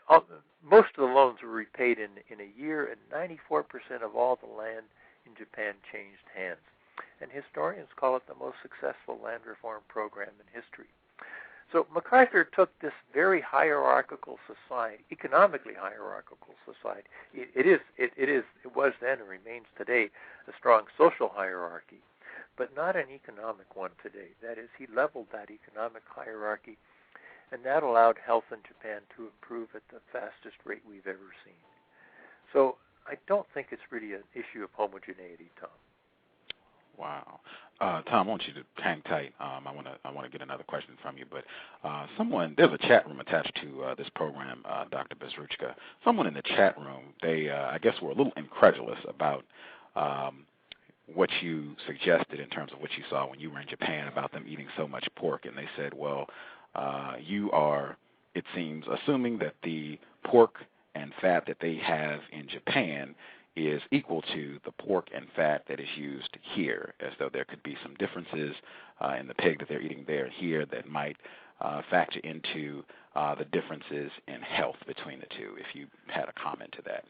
[SPEAKER 2] of most of the loans were repaid in a year, and 94% of all the land in Japan changed hands. And historians call it the most successful land reform program in history. So MacArthur took this very hierarchical society, economically hierarchical society. It was then and remains today a strong social hierarchy, but not an economic one today. That is, he leveled that economic hierarchy, and that allowed health in Japan to improve at the fastest rate we've ever seen. So I don't think it's really an issue of homogeneity, Tom.
[SPEAKER 1] Wow. Tom, I want you to hang tight. I want to get another question from you, but there's a chat room attached to this program, Dr. Bezruchka. Someone in the chat room, they I guess were a little incredulous about what you suggested in terms of what you saw when you were in Japan about them eating so much pork, and they said, well, you are, it seems, assuming that the pork and fat that they have in Japan is equal to the pork and fat that is used here, as though there could be some differences in the pig that they're eating there and here that might factor into the differences in health between the two, if you had a comment to that.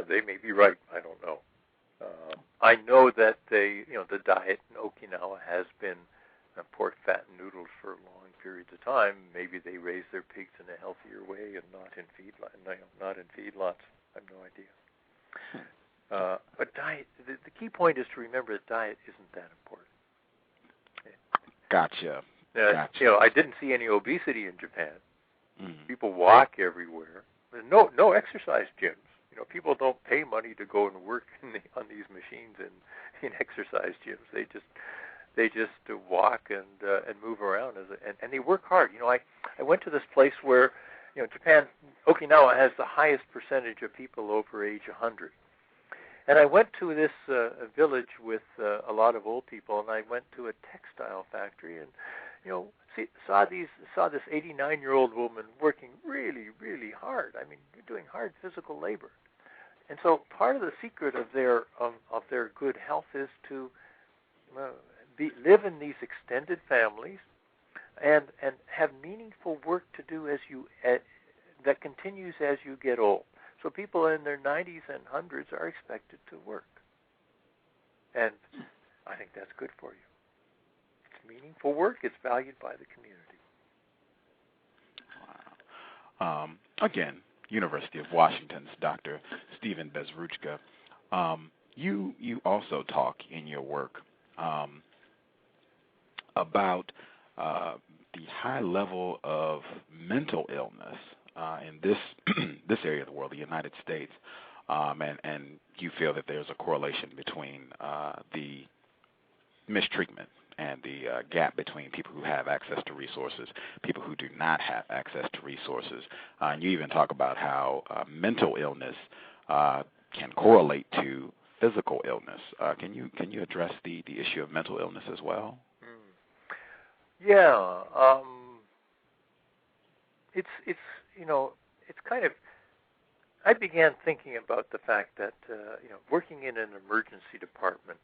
[SPEAKER 2] They may be right. I don't know. I know that the diet in Okinawa has been pork, fat, and noodles for long periods of time. Maybe they raise their pigs in a healthier way and not in feedlots. I have no idea. But diet, the key point is to remember that diet isn't that important.
[SPEAKER 1] Gotcha.
[SPEAKER 2] I didn't see any obesity in Japan. Mm-hmm. People walk everywhere. There's no exercise gyms. People don't pay money to go and work on these machines in exercise gyms. They just walk and move around and they work hard. I went to this place where Japan, Okinawa has the highest percentage of people over age 100. And I went to this village with a lot of old people, and I went to a textile factory and, saw this 89-year-old woman working really, really hard. I mean, doing hard physical labor. And so part of the secret of their good health is to live in these extended families and have meaningful work to do that continues as you get old. So people in their 90s and 100s are expected to work. And I think that's good for you. It's meaningful work. It's valued by the community.
[SPEAKER 1] Wow. Again, University of Washington's Dr. Stephen Bezruchka. You also talk in your work about the high level of mental illness in this this area of the world, the United States, and you feel that there's a correlation between the mistreatment and the gap between people who have access to resources, people who do not have access to resources. And you even talk about how mental illness can correlate to physical illness. Can you address the issue of mental illness as well?
[SPEAKER 2] Yeah, it's it's kind of. I began thinking about the fact that working in an emergency department,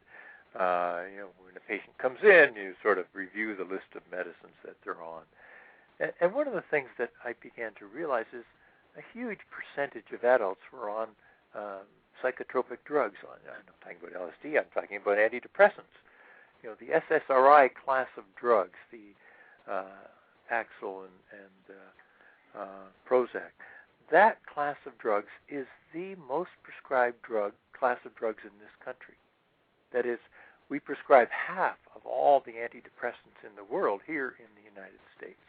[SPEAKER 2] when a patient comes in, you sort of review the list of medicines that they're on, and one of the things that I began to realize is a huge percentage of adults were on psychotropic drugs. I'm not talking about LSD. I'm talking about antidepressants. The SSRI class of drugs, the Paxil and Prozac, that class of drugs is the most prescribed class of drugs in this country. That is, we prescribe half of all the antidepressants in the world here in the United States.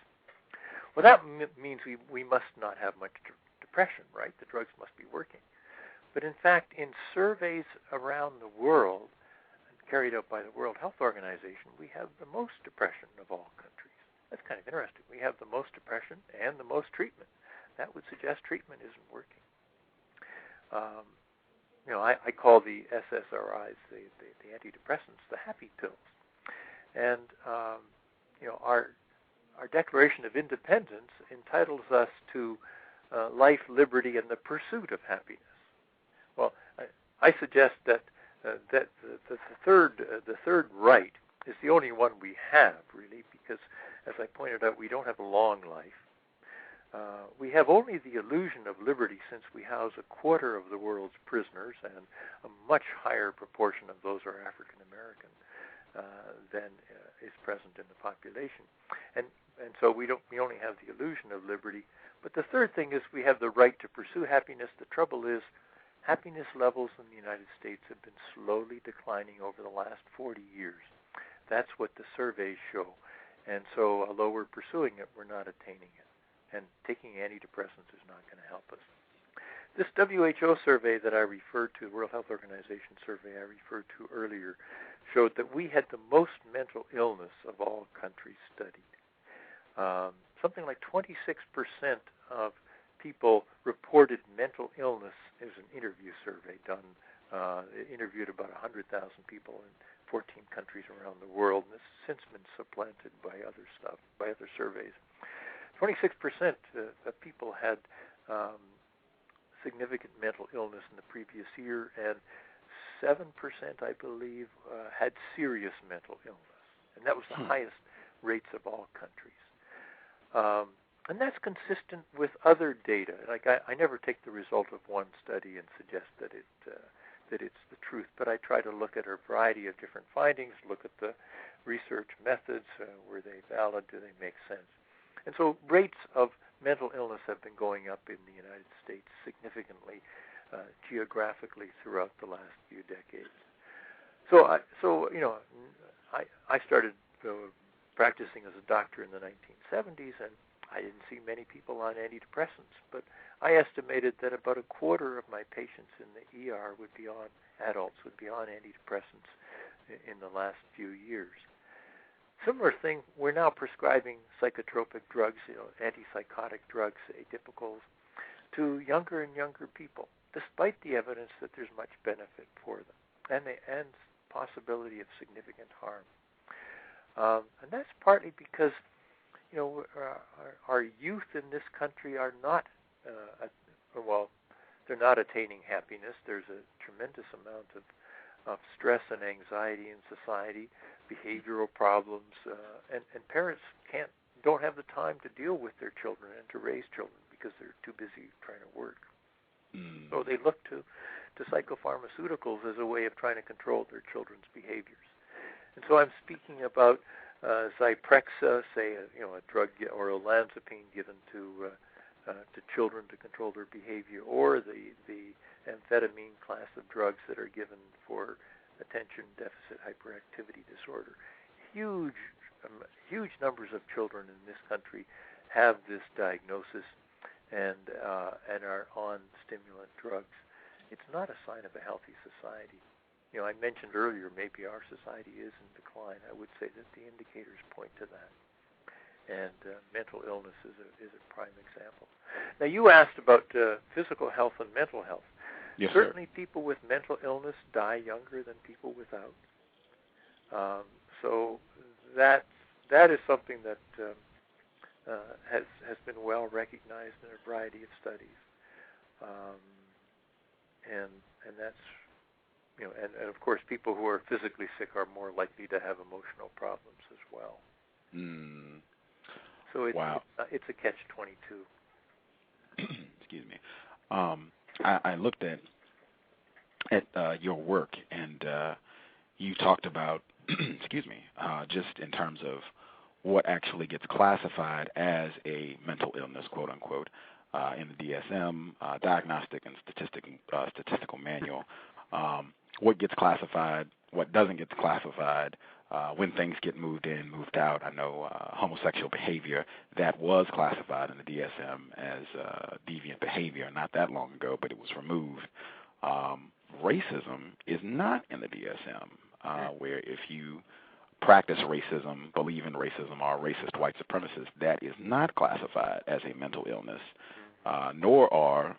[SPEAKER 2] Well, that means we must not have much depression, right? The drugs must be working. But in fact, in surveys around the world, carried out by the World Health Organization, we have the most depression of all countries. That's kind of interesting. We have the most depression and the most treatment. That would suggest treatment isn't working. I call the SSRIs, the antidepressants, the happy pills. And our Declaration of Independence entitles us to life, liberty, and the pursuit of happiness. Well, I suggest that the third right is the only one we have, really, because, as I pointed out, we don't have a long life. We have only the illusion of liberty since we house a quarter of the world's prisoners, and a much higher proportion of those are African American than is present in the population, and so we only have the illusion of liberty. But the third thing is we have the right to pursue happiness. The trouble is, happiness levels in the United States have been slowly declining over the last 40 years. That's what the surveys show. And so, although we're pursuing it, we're not attaining it. And taking antidepressants is not going to help us. This WHO survey that I referred to, the World Health Organization survey I referred to earlier, showed that we had the most mental illness of all countries studied. Something like 26% of people reported mental illness. It was an interview survey done. It interviewed about 100,000 people in 14 countries around the world, and this has since been supplanted by other surveys. 26% of people had significant mental illness in the previous year, and 7%, I believe, had serious mental illness, and that was the highest rates of all countries. And that's consistent with other data. Like I never take the result of one study and suggest that it's the truth, but I try to look at a variety of different findings, look at the research methods, were they valid, do they make sense? And so rates of mental illness have been going up in the United States significantly, geographically throughout the last few decades. So I started practicing as a doctor in the 1970s, and I didn't see many people on antidepressants, but I estimated that about a quarter of my patients in the ER adults would be on antidepressants in the last few years. Similar thing, we're now prescribing psychotropic drugs, antipsychotic drugs, atypicals, to younger and younger people, despite the evidence that there's much benefit for them and possibility of significant harm. And that's partly because our youth in this country are not, they're not attaining happiness. There's a tremendous amount of stress and anxiety in society, behavioral problems, and parents don't have the time to deal with their children and to raise children because they're too busy trying to work. So they look to psychopharmaceuticals as a way of trying to control their children's behaviors. And so I'm speaking about Zyprexa, say, a drug, or olanzapine given to children to control their behavior, or the amphetamine class of drugs that are given for attention deficit hyperactivity disorder. Huge huge numbers of children in this country have this diagnosis and are on stimulant drugs. It's not a sign of a healthy society. I mentioned earlier maybe our society is in decline. I would say that the indicators point to that. And mental illness is a prime example. Now, you asked about physical health and mental health.
[SPEAKER 1] Yes,
[SPEAKER 2] Certainly,
[SPEAKER 1] sir.
[SPEAKER 2] people with mental illness die younger than people without. So that is something that has been well recognized in a variety of studies, and that's and of course, people who are physically sick are more likely to have emotional problems as well.
[SPEAKER 1] Mm.
[SPEAKER 2] So
[SPEAKER 1] Wow.
[SPEAKER 2] it's a catch-22.
[SPEAKER 1] Excuse me. I looked at your work, and you talked about, excuse me, just in terms of what actually gets classified as a mental illness, quote unquote, in the DSM Diagnostic and Statistical Manual. What gets classified, what doesn't get classified, when things get moved in, moved out. I know homosexual behavior, that was classified in the DSM as deviant behavior not that long ago, but it was removed. Racism is not in the DSM, where if you practice racism, believe in racism, or racist white supremacist, that is not classified as a mental illness, nor are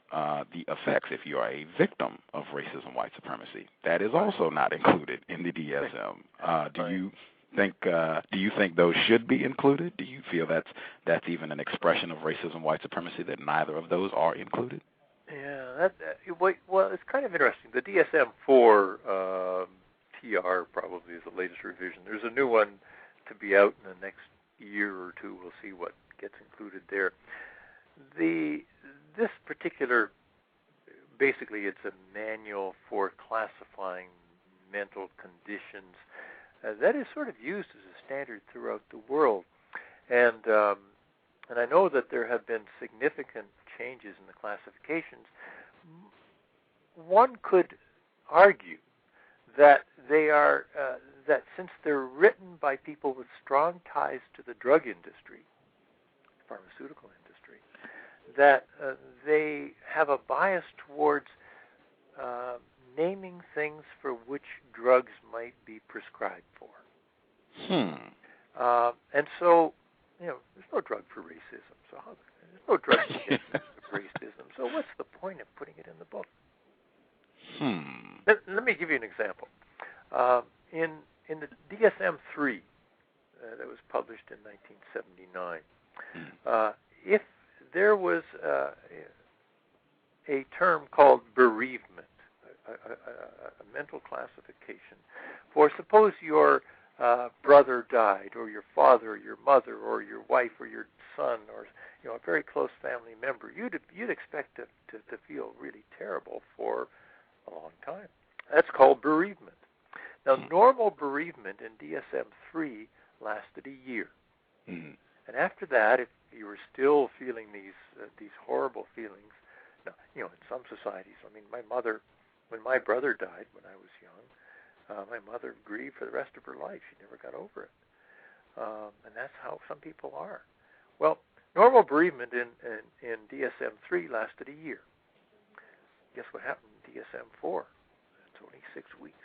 [SPEAKER 1] the effects if you are a victim of racism, white supremacy. That is also not included in the DSM. Do you think those should be included? Do you feel that's even an expression of racism, white supremacy, that neither of those are included?
[SPEAKER 2] Yeah, well, it's kind of interesting. The DSM-4 TR probably is the latest revision. There's a new one to be out in the next year or two. We'll see what gets included there. This particular, basically, it's a manual for classifying mental conditions that is sort of used as a standard throughout the world, and I know that there have been significant changes in the classifications. One could argue that they are that since they're written by people with strong ties to the drug industry, pharmaceutical industry, that they have a bias towards naming things for which drugs might be prescribed for. And so, there's no drug for racism. So there's no drug for racism. So what's the point of putting it in the book? Let me give you an example. In the DSM-3 that was published in 1979, if there was a term called bereavement, a mental classification, for suppose your brother died, or your father, or your mother, or your wife, or your son, or a very close family member, you'd expect to feel really terrible for a long time. That's called bereavement. Now, normal bereavement in DSM-3 lasted a year, and after that, if you were still feeling these horrible feelings, now, in some societies, when my brother died when I was young, my mother grieved for the rest of her life. She never got over it, and that's how some people are. Well, normal bereavement in DSM-3 lasted a year. Guess what happened in DSM-4? It's only 6 weeks.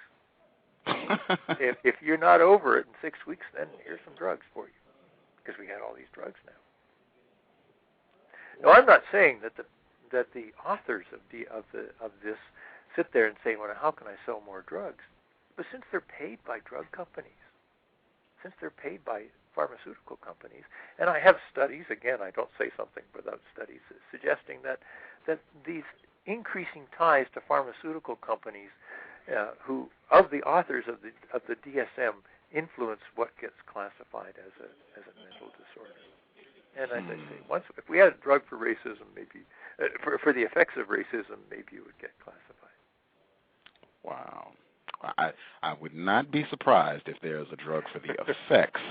[SPEAKER 2] If you're not over it in 6 weeks, then here's some drugs for you, because we got all these drugs now. Now, I'm not saying that the authors of this sit there and say, "Well, how can I sell more drugs?" But since they're paid by drug companies, since they're paid by pharmaceutical companies, and I have studies, again, I don't say something without studies, suggesting that these increasing ties to pharmaceutical companies, who of the authors of the DSM, influence what gets classified as a mental disorder. And as I say, if we had a drug for racism, maybe for the effects of racism, maybe it would get classified.
[SPEAKER 1] Wow. I would not be surprised if there's a drug for the effects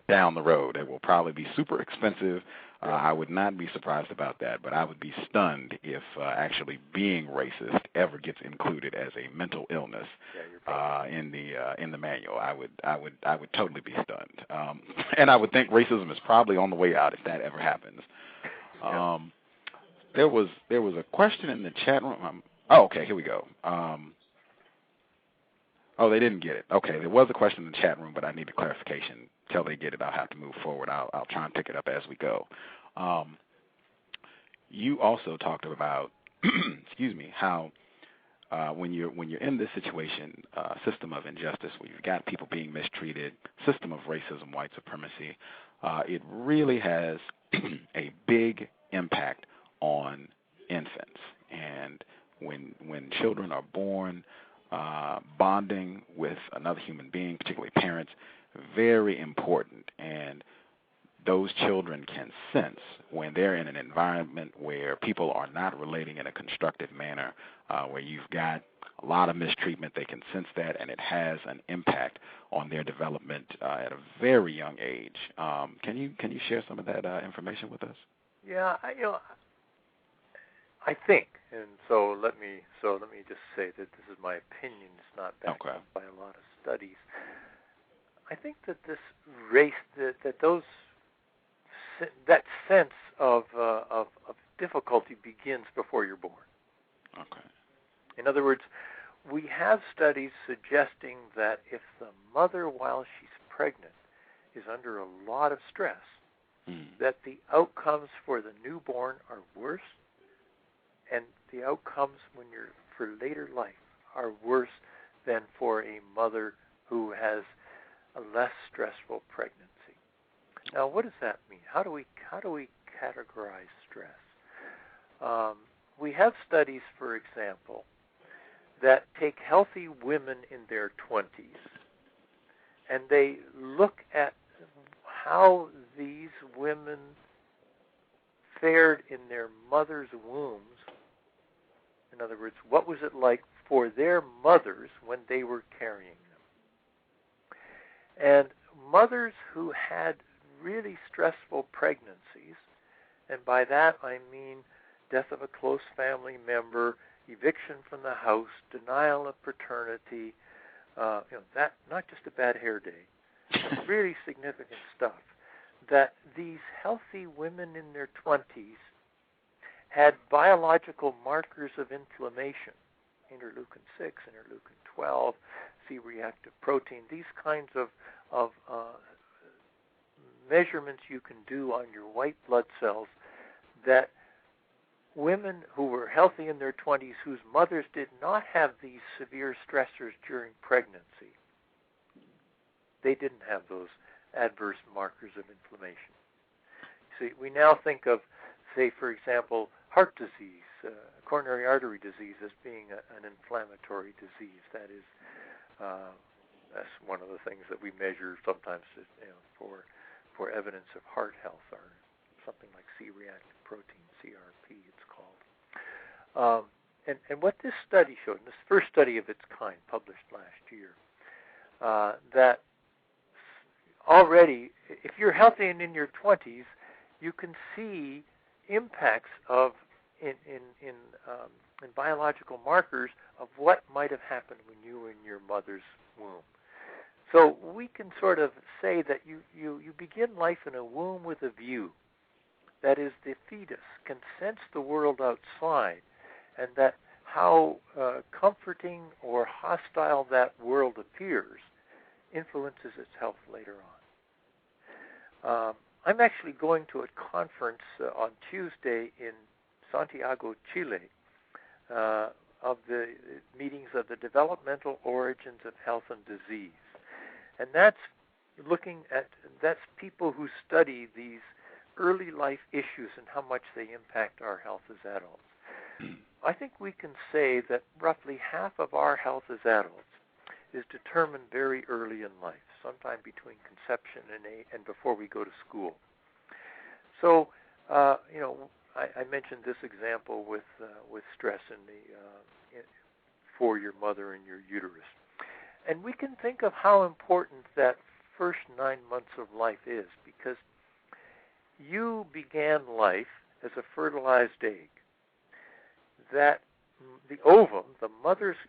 [SPEAKER 1] down the road. It will probably be super expensive. I would not be surprised about that, but I would be stunned if actually being racist ever gets included as a mental illness in the manual. I would totally be stunned, and I would think racism is probably on the way out if that ever happens. There was a question in the chat room. Okay, here we go. They didn't get it. Okay, there was a question in the chat room, but I need a clarification. Till they get it, I'll have to move forward. I'll try and pick it up as we go. You also talked about, excuse me, how when you're in this situation, system of injustice, where you've got people being mistreated, system of racism, white supremacy, it really has a big impact on infants. And when children are born, bonding with another human being, particularly parents, very important. And those children can sense when they're in an environment where people are not relating in a constructive manner, where you've got a lot of mistreatment. They can sense that, and it has an impact on their development at a very young age. Can you share some of that information with us?
[SPEAKER 2] Yeah, I think, and so let me just say that this is my opinion. It's not backed up by a lot of studies. I think that this race, that sense of difficulty begins before you're born.
[SPEAKER 1] Okay.
[SPEAKER 2] In other words, we have studies suggesting that if the mother, while she's pregnant, is under a lot of stress, that the outcomes for the newborn are worse, and the outcomes when you're for later life are worse than for a mother who has a less stressful pregnancy. Now, what does that mean? How do we categorize stress? We have studies, for example, that take healthy women in their 20s, and they look at how these women fared in their mother's wombs. In other words, what was it like for their mothers when they were carrying them? And mothers who had really stressful pregnancies, and by that I mean death of a close family member, eviction from the house, denial of paternity, that not just a bad hair day, really significant stuff, that these healthy women in their 20s had biological markers of inflammation, interleukin-6, interleukin-12, C-reactive protein, these kinds of measurements you can do on your white blood cells, that women who were healthy in their 20s, whose mothers did not have these severe stressors during pregnancy, they didn't have those adverse markers of inflammation. See, we now think of, say, for example, heart disease, coronary artery disease as being an inflammatory disease. That is, that's one of the things that we measure sometimes, for evidence of heart health, or something like C-reactive protein, CRP, it's called. And what this study showed, and this first study of its kind published last year, that already, if you're healthy and in your 20s, you can see impacts of in biological markers of what might have happened when you were in your mother's womb. So we can sort of say that you begin life in a womb with a view. That is, the fetus can sense the world outside, and that how comforting or hostile that world appears influences its health later on. I'm actually going to a conference on Tuesday in Santiago, Chile, of the meetings of the developmental origins of health and disease. And that's people who study these early life issues and how much they impact our health as adults. I think we can say that roughly half of our health as adults is determined very early in life, sometime between conception and before we go to school. So, I mentioned this example with stress for your mother in your uterus. And we can think of how important that first 9 months of life is, because you began life as a fertilized egg. That the ovum,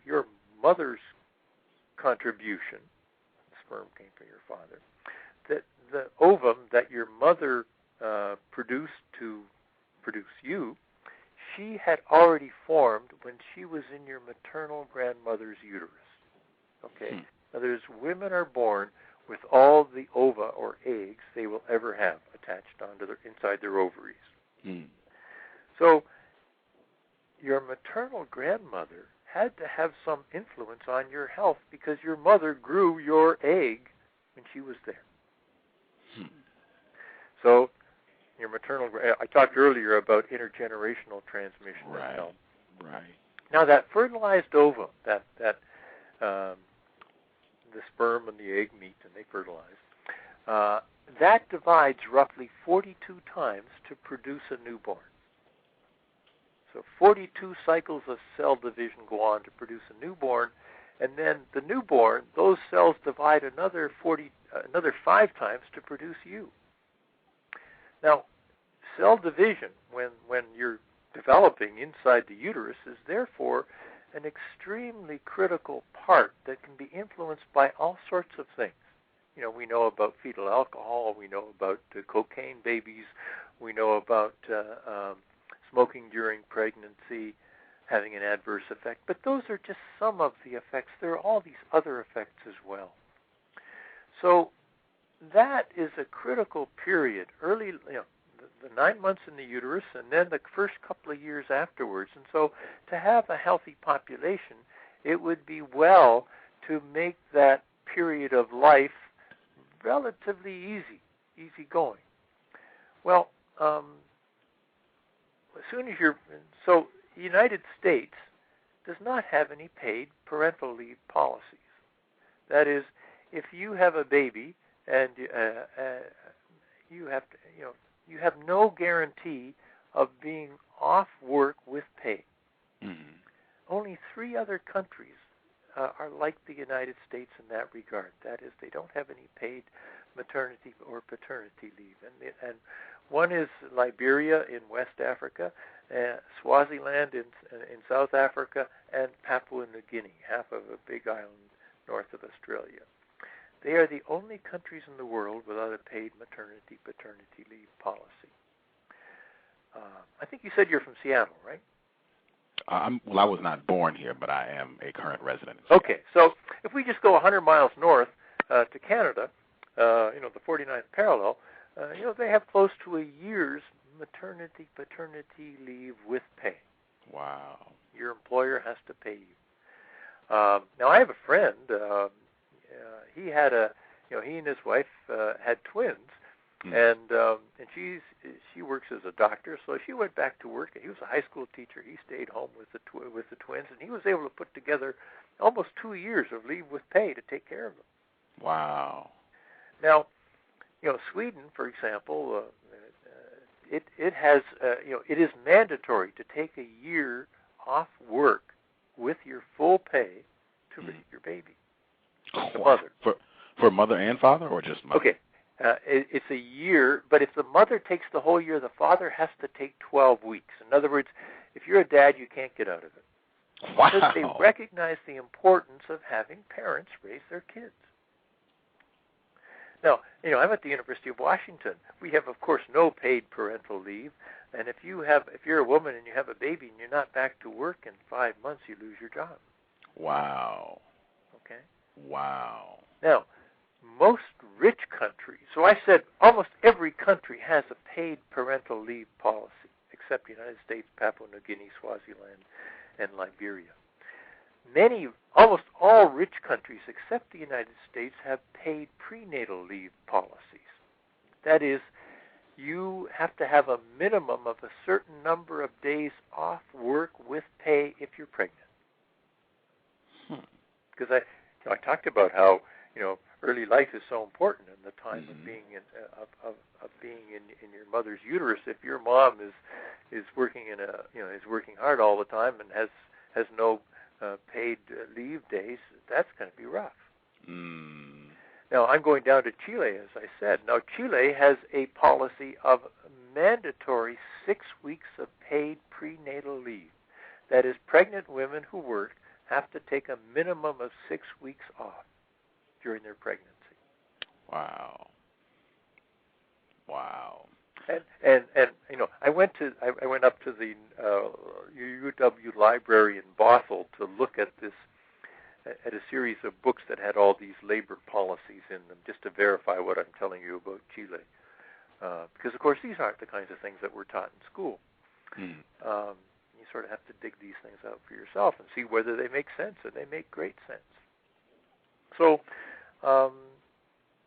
[SPEAKER 2] your mother's contribution, sperm came from your father, that the ovum that your mother produced to produce you, she had already formed when she was in your maternal grandmother's uterus. Okay? In other words, women are born with all the ova or eggs they will ever have attached onto inside their ovaries. So your maternal grandmother had to have some influence on your health because your mother grew your egg when she was there. So your maternal, I talked earlier about intergenerational transmission of health.
[SPEAKER 1] Right.
[SPEAKER 2] Now that fertilized ovum, that the sperm and the egg meet and they fertilize, that divides roughly 42 times to produce a newborn. So 42 cycles of cell division go on to produce a newborn, and then the newborn, those cells divide another 5 times to produce you. Now, cell division, when you're developing inside the uterus, is therefore an extremely critical part that can be influenced by all sorts of things. You know, we know about fetal alcohol, we know about cocaine babies, we know about smoking during pregnancy having an adverse effect, but those are just some of the effects. There are all these other effects as well. So that is a critical period, early, the 9 months in the uterus and then the first couple of years afterwards. And so to have a healthy population, it would be well to make that period of life relatively easy going. Well, as soon as so the United States does not have any paid parental leave policies. That is, if you have a baby and you have no guarantee of being off work with pay. Only 3 other countries are like the United States in that regard. That is, they don't have any paid maternity or paternity leave. And one is Liberia in West Africa, Swaziland in South Africa, and Papua New Guinea, half of a big island north of Australia. They are the only countries in the world without a paid maternity-paternity leave policy. I think you said you're from Seattle, right?
[SPEAKER 1] Well, I was not born here, but I am a current resident.
[SPEAKER 2] Okay, so if we just go 100 miles north to Canada, the 49th parallel, they have close to a year's maternity-paternity leave with pay.
[SPEAKER 1] Wow. Your
[SPEAKER 2] employer has to pay you. Now, I have a friend. He had he and his wife had twins, and she works as a doctor, so she went back to work. He was a high school teacher. He stayed home with the twins, and he was able to put together almost 2 years of leave with pay to take care of them.
[SPEAKER 1] Wow.
[SPEAKER 2] Now, Sweden, for example, it has it is mandatory to take a year off work with your full pay to raise your baby. The mother.
[SPEAKER 1] For mother and father, or just mother?
[SPEAKER 2] Okay. It's a year, but if the mother takes the whole year, the father has to take 12 weeks. In other words, if you're a dad, you can't get out of it.
[SPEAKER 1] Wow.
[SPEAKER 2] Because they recognize the importance of having parents raise their kids. Now, I'm at the University of Washington. We have, of course, no paid parental leave. And if you're a woman and you have a baby and you're not back to work in 5 months, you lose your job.
[SPEAKER 1] Wow.
[SPEAKER 2] Okay?
[SPEAKER 1] Wow.
[SPEAKER 2] Now, most rich countries, so I said almost every country has a paid parental leave policy, except the United States, Papua New Guinea, Swaziland, and Liberia. Almost all rich countries except the United States have paid prenatal leave policies. That is, you have to have a minimum of a certain number of days off work with pay if you're pregnant. Because I talked about how early life is so important in the time of being in your mother's uterus. If your mom is working is working hard all the time and has no paid leave days, that's going to be rough. Now, I'm going down to Chile, as I said. Now, Chile has a policy of mandatory 6 weeks of paid prenatal leave. That is, pregnant women who work have to take a minimum of 6 weeks off during their pregnancy.
[SPEAKER 1] Wow.
[SPEAKER 2] And you know, I went up to the UW library in Bothell to look at a series of books that had all these labor policies in them, just to verify what I'm telling you about Chile. Because of course these aren't the kinds of things that we're taught in school. You sort of have to dig these things out for yourself and see whether they make sense, and they make great sense. So,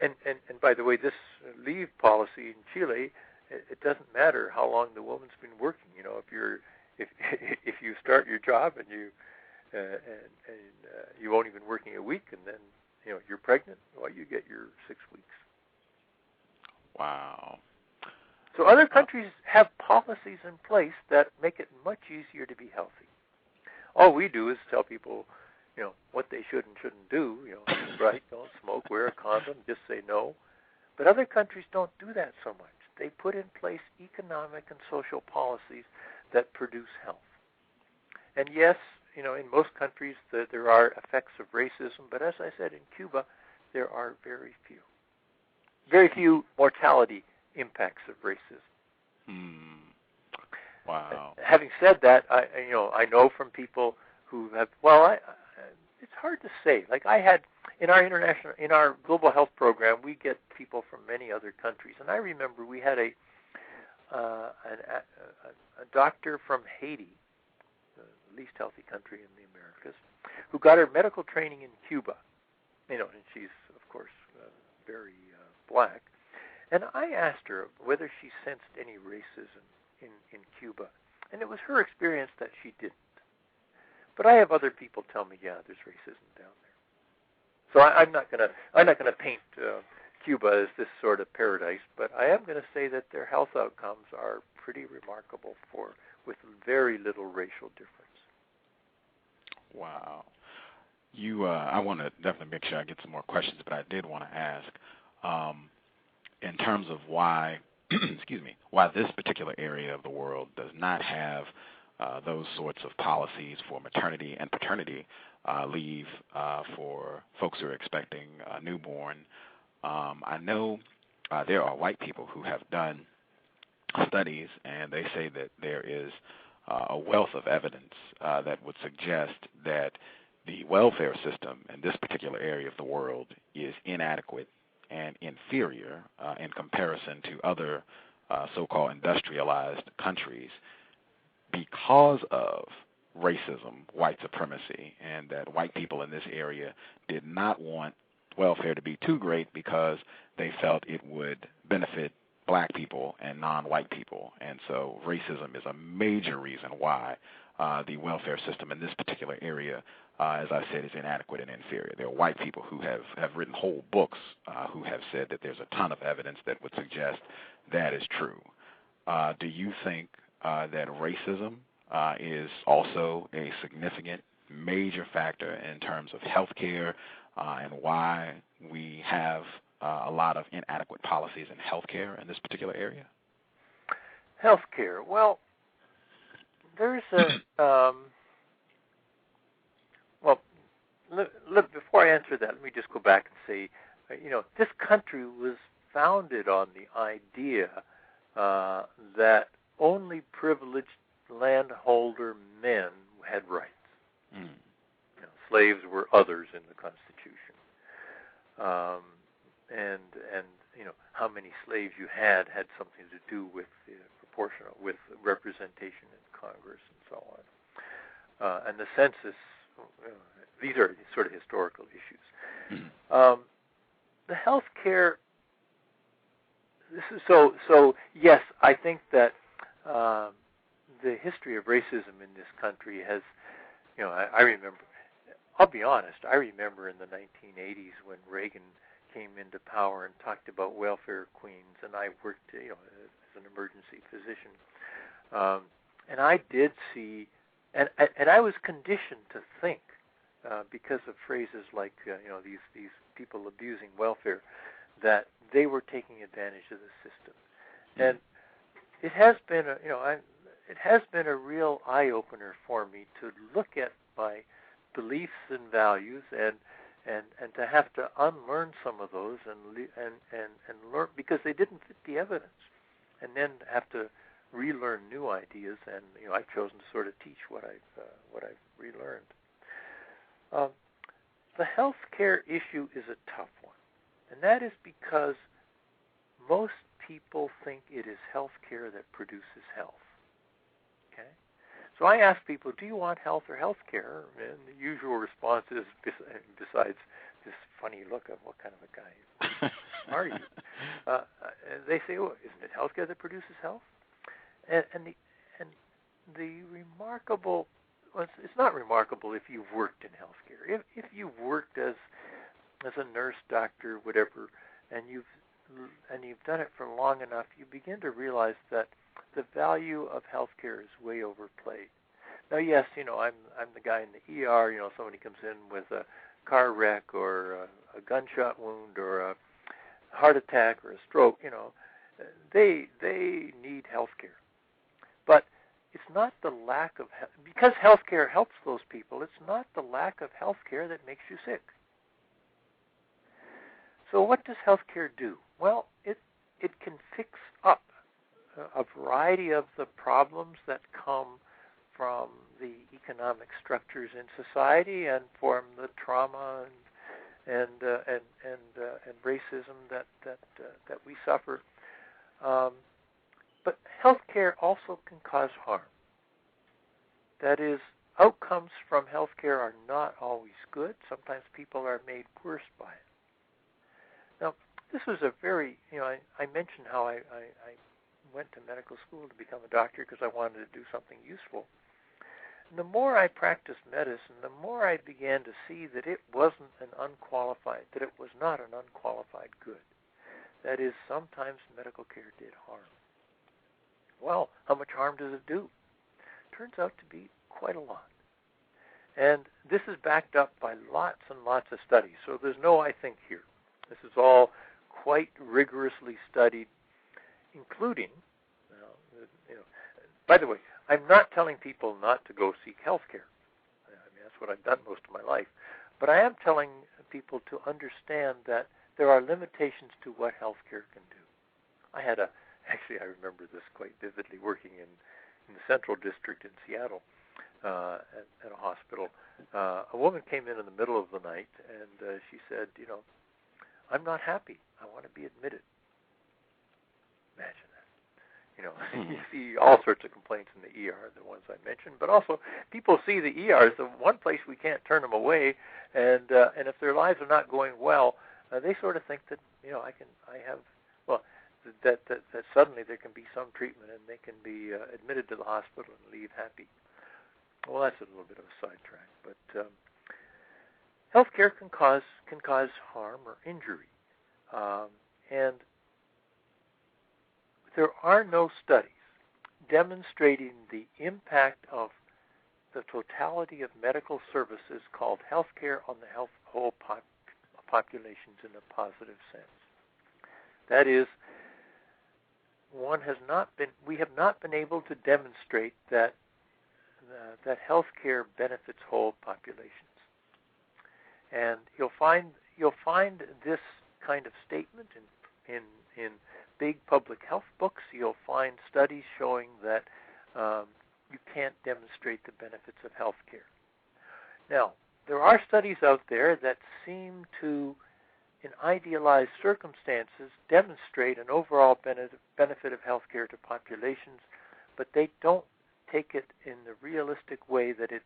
[SPEAKER 2] and by the way, this leave policy in Chile, it doesn't matter how long the woman's been working. You know, if you start your job and you've only been working a week, and then you're pregnant, well, you get your 6 weeks.
[SPEAKER 1] Wow.
[SPEAKER 2] So other countries have policies in place that make it much easier to be healthy. All we do is tell people, what they should and shouldn't do. Eat right, don't smoke, wear a condom, just say no. But other countries don't do that so much. They put in place economic and social policies that produce health. And yes, in most countries there are effects of racism, but as I said, in Cuba, there are very few mortality impacts of racism.
[SPEAKER 1] Wow.
[SPEAKER 2] Having said that, I know from people who have, it's hard to say. Like I had in our global health program, we get people from many other countries, and I remember we had a doctor from Haiti, the least healthy country in the Americas, who got her medical training in Cuba. And she's of course very black. And I asked her whether she sensed any racism in Cuba, and it was her experience that she didn't. But I have other people tell me, yeah, there's racism down there. So I'm not gonna paint Cuba as this sort of paradise, but I am going to say that their health outcomes are pretty remarkable with very little racial difference.
[SPEAKER 1] Wow. I want to definitely make sure I get some more questions, but I did want to ask, in terms of why, why this particular area of the world does not have those sorts of policies for maternity and paternity leave for folks who are expecting a newborn. I know there are white people who have done studies, and they say that there is a wealth of evidence that would suggest that the welfare system in this particular area of the world is inadequate and inferior in comparison to other so-called industrialized countries because of racism, white supremacy, and that white people in this area did not want welfare to be too great because they felt it would benefit black people and non-white people. And so racism is a major reason why the welfare system in this particular area, as I said, is inadequate and inferior. There are white people who have written whole books who have said that there's a ton of evidence that would suggest that is true. Do you think that racism is also a significant, major factor in terms of health care and why we have a lot of inadequate policies in health care in this particular area?
[SPEAKER 2] Health care. Well, there's a... before I answer that, let me just go back and say, this country was founded on the idea that only privileged landholder men had rights. Slaves were others in the Constitution, and how many slaves you had something to do with proportional with representation in Congress and so on. And the census. These are sort of historical issues. The health care. So yes, I think that the history of racism in this country has. I remember. I'll be honest. I remember in the 1980s when Reagan came into power and talked about welfare queens, and I worked, as an emergency physician, and I did see, and I was conditioned to think, because of phrases like, these people abusing welfare, that they were taking advantage of the system. And it has been it has been a real eye-opener for me to look at my beliefs and values and to have to unlearn some of those and learn, because they didn't fit the evidence, and then have to relearn new ideas. And I've chosen to sort of teach what I've relearned. The health care issue is a tough one, and that is because most people think it is health care that produces health. Okay? So I ask people, do you want health or health care? And the usual response is, besides this funny look of what kind of a guy are you? They say, well, isn't it health care that produces health? And the remarkable, well, it's not remarkable if you've worked in health care. If you've worked as a nurse, doctor, whatever, and you've done it for long enough, you begin to realize that the value of healthcare is way overplayed. Now, yes, I'm the guy in the ER. Somebody comes in with a car wreck or a gunshot wound or a heart attack or a stroke. They need healthcare, but it's not the lack of because healthcare helps those people. It's not the lack of healthcare that makes you sick. So what does healthcare do? Well, it can fix up a variety of the problems that come from the economic structures in society and from the trauma and racism that we suffer. But healthcare also can cause harm. That is, outcomes from healthcare are not always good. Sometimes people are made worse by it. Now, this was a very, I mentioned how I went to medical school to become a doctor because I wanted to do something useful. And the more I practiced medicine, the more I began to see that it wasn't that it was not an unqualified good. That is, sometimes medical care did harm. Well, how much harm does it do? Turns out to be quite a lot. And this is backed up by lots and lots of studies. So there's no I think here. This is all quite rigorously studied, including, by the way, I'm not telling people not to go seek health care. That's what I've done most of my life. But I am telling people to understand that there are limitations to what health care can do. Actually, I remember this quite vividly working in the Central District in Seattle at a hospital. A woman came in the middle of the night, and she said, I'm not happy. I want to be admitted. Imagine that. You see all sorts of complaints in the ER, the ones I mentioned, but also people see the ER as the one place we can't turn them away, and if their lives are not going well, they sort of think that that suddenly there can be some treatment and they can be admitted to the hospital and leave happy. Well, that's a little bit of a sidetrack, but healthcare can cause harm or injury, and there are no studies demonstrating the impact of the totality of medical services called healthcare on the whole populations in a positive sense. That is, we have not been able to demonstrate that healthcare benefits whole populations. And you'll find this kind of statement in big public health books. You'll find studies showing that you can't demonstrate the benefits of healthcare. Now, there are studies out there that seem to, in idealized circumstances, demonstrate an overall benefit of healthcare to populations, but they don't take it in the realistic way that it's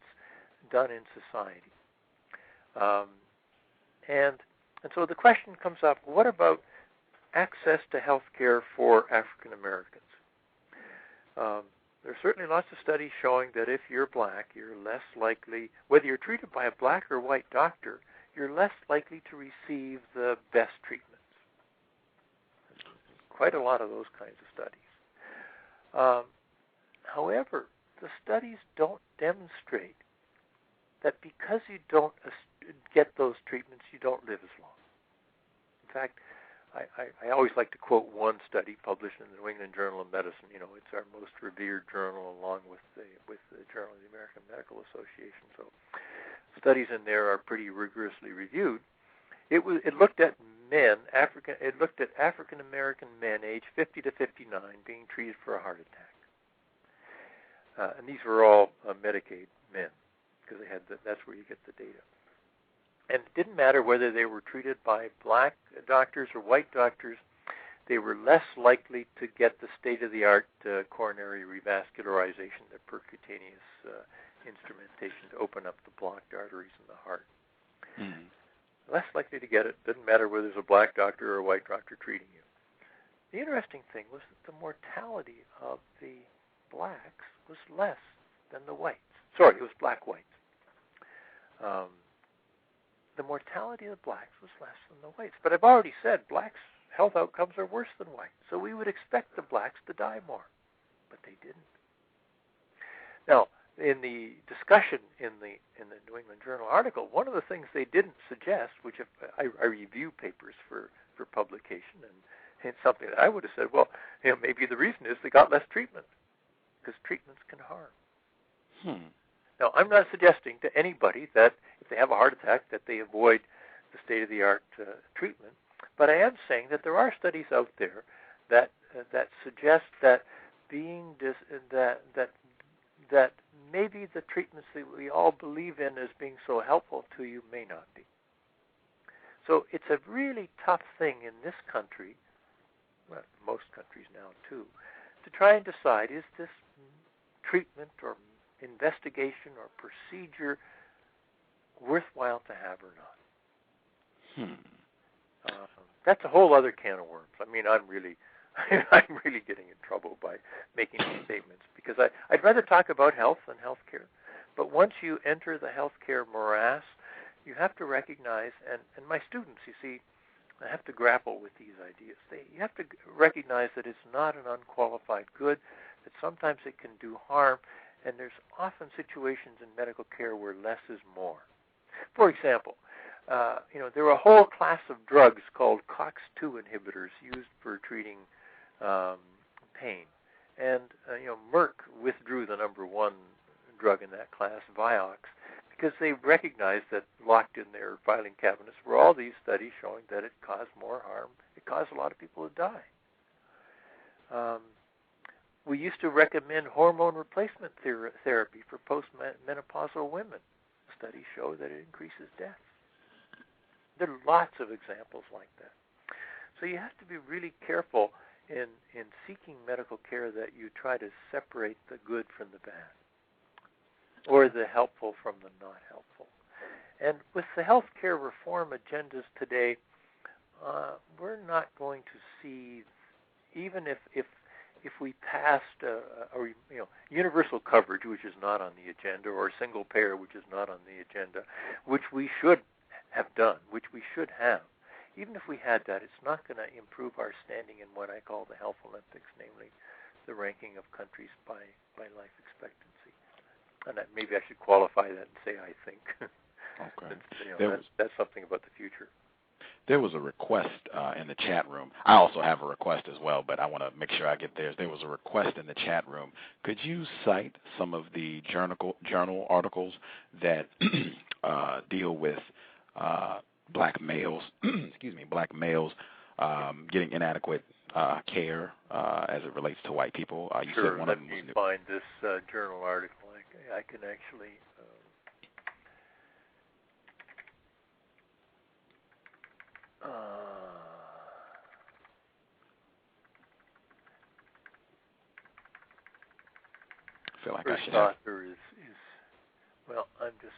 [SPEAKER 2] done in society. And so the question comes up, what about access to health care for African Americans? There are certainly lots of studies showing that if you're black, you're less likely, whether you're treated by a black or white doctor, you're less likely to receive the best treatments. Quite a lot of those kinds of studies. However, the studies don't demonstrate that because you don't get those treatments, you don't live as long. fact, I always like to quote one study published in the New England Journal of Medicine. You know, it's our most revered journal, along with the Journal of the American Medical Association. So studies in there are pretty rigorously reviewed. It looked at African American men aged 50 to 59 being treated for a heart attack, and these were all Medicaid men, because that's where you get the data. And it didn't matter whether they were treated by black doctors or white doctors; they were less likely to get the state-of-the-art coronary revascularization, the percutaneous instrumentation to open up the blocked arteries in the heart. Mm-hmm. Less likely to get it. Doesn't matter whether there's a black doctor or a white doctor treating you. The interesting thing was that the mortality of the blacks was less than the whites. Sorry, it was black-whites. The mortality of the blacks was less than the whites. But I've already said blacks' health outcomes are worse than whites. So we would expect the blacks to die more. But they didn't. Now, in the discussion in the New England Journal article, one of the things they didn't suggest, which I review papers for publication, and it's something that I would have said, well, you know, maybe the reason is they got less treatment, because treatments can harm. Now, I'm not suggesting to anybody that if they have a heart attack that they avoid the state-of-the-art treatment, but I am saying that there are studies out there that suggest that that maybe the treatments that we all believe in as being so helpful to you may not be. So it's a really tough thing in this country, well, most countries now too, to try and decide, is this treatment or investigation or procedure worthwhile to have or not? That's a whole other can of worms. I mean, I'm really getting in trouble by making these statements, because I'd rather talk about health than healthcare. But once you enter the healthcare morass, you have to recognize, and my students, you see, I have to grapple with these ideas. You have to recognize that it's not an unqualified good, that sometimes it can do harm, and there's often situations in medical care where less is more. For example, there are a whole class of drugs called COX-2 inhibitors used for treating pain. And, Merck withdrew the number one drug in that class, Vioxx, because they recognized that locked in their filing cabinets were all these studies showing that it caused more harm. It caused a lot of people to die. We used to recommend hormone replacement therapy for postmenopausal women. Studies show that it increases death. There are lots of examples like that. So you have to be really careful in seeking medical care that you try to separate the good from the bad, or the helpful from the not helpful. And with the healthcare reform agendas today, we're not going to see, even if we passed universal coverage, which is not on the agenda, or single payer, which is not on the agenda, which we should have done, which we should have. Even if we had that, it's not going to improve our standing in what I call the health Olympics, namely the ranking of countries by life expectancy. And maybe I should qualify that and say I think. Okay. That's something about the future.
[SPEAKER 1] There was a request in the chat room. I also have a request as well, but I want to make sure I get theirs. There was a request in the chat room. Could you cite some of the journal articles that deal with black males, black males getting inadequate care as it relates to white people? You
[SPEAKER 2] sure.
[SPEAKER 1] Said one
[SPEAKER 2] Let
[SPEAKER 1] of them
[SPEAKER 2] me
[SPEAKER 1] was
[SPEAKER 2] find this journal article. I can actually.
[SPEAKER 1] I feel like
[SPEAKER 2] first
[SPEAKER 1] I should have.
[SPEAKER 2] author is well, I'm just.